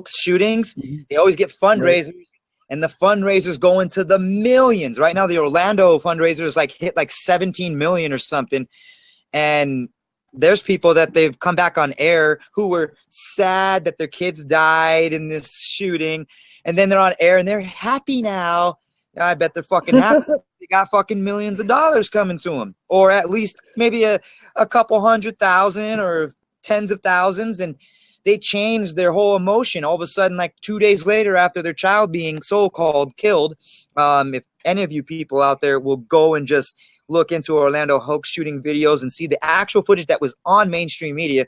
Speaker 6: shootings, they always get fundraisers, and the fundraisers go into the millions. Right now, the Orlando fundraisers hit like 17 million or something. And there's people that they've come back on air who were sad that their kids died in this shooting, and then they're on air and they're happy now. I bet they're fucking happy. They got fucking millions of dollars coming to them, or at least maybe a couple 100,000 or tens of thousands, and they changed their whole emotion. All of a sudden, like 2 days later, after their child being so-called killed, if any of you people out there will go and just look into Orlando hoax shooting videos and see the actual footage that was on mainstream media,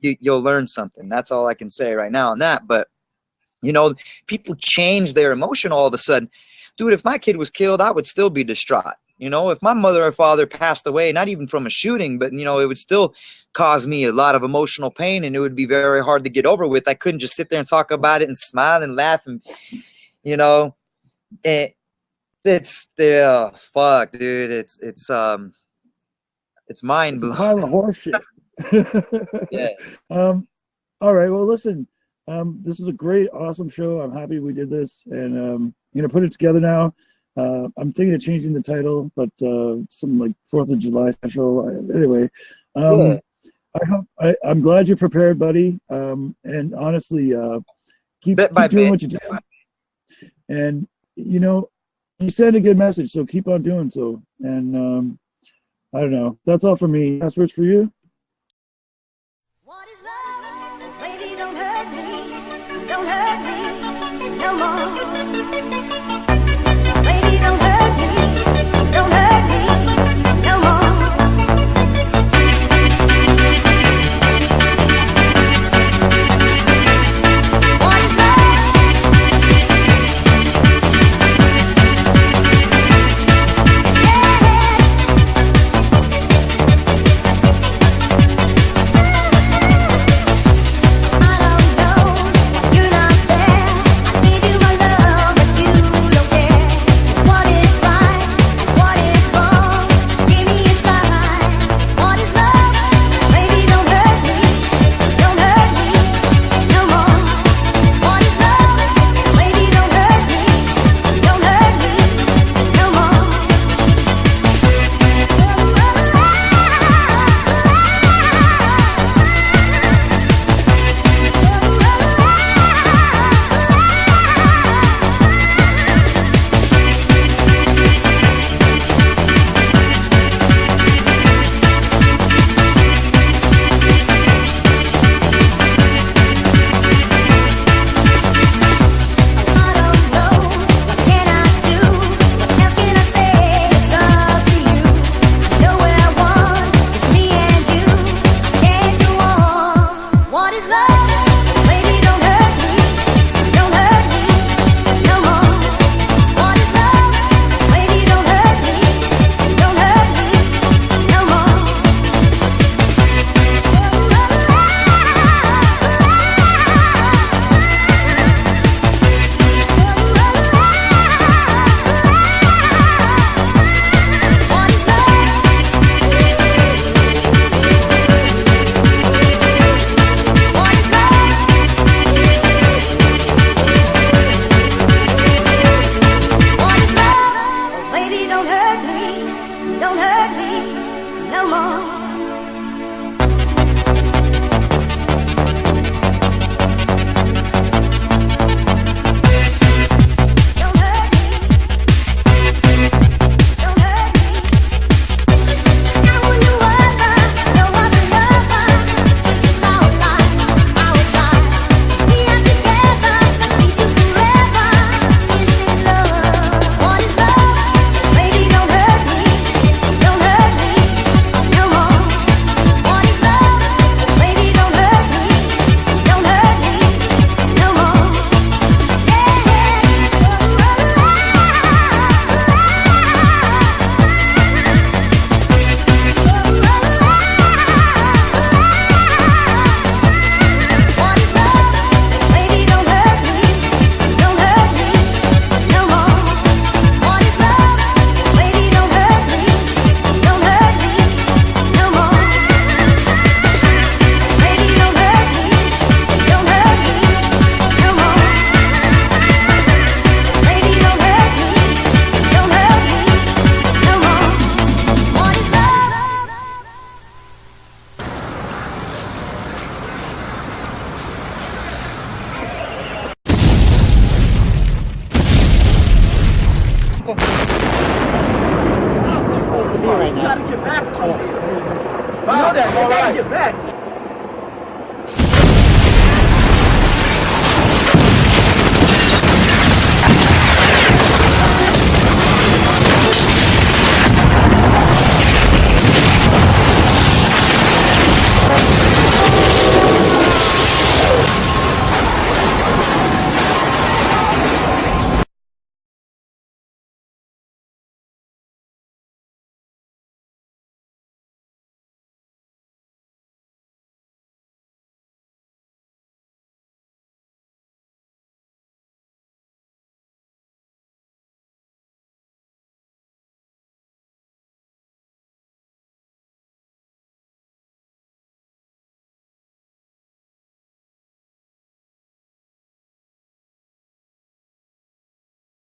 Speaker 6: you'll learn something. That's all I can say right now on that. But, you know, people change their emotion all of a sudden. Dude, if my kid was killed, I would still be distraught. You know, if my mother or father passed away, not even from a shooting, but, you know, it would still cause me a lot of emotional pain, and it would be very hard to get over with. I couldn't just sit there and talk about it and smile and laugh, and, you know, it's fuck, dude. It's mind
Speaker 2: It's
Speaker 6: blowing.
Speaker 2: a pile of horse shit.
Speaker 6: Yeah.
Speaker 2: All right. Well, listen. This was a great, awesome show. I'm happy we did this, and put it together now. I'm thinking of changing the title, but some like 4th of July special. Anyway, I'm glad you're prepared, buddy. And honestly, keep doing what you do. And you know, you send a good message, so keep on doing so. And I don't know. That's all for me. Last words for you.
Speaker 10: What is love? Baby, don't hurt me no more.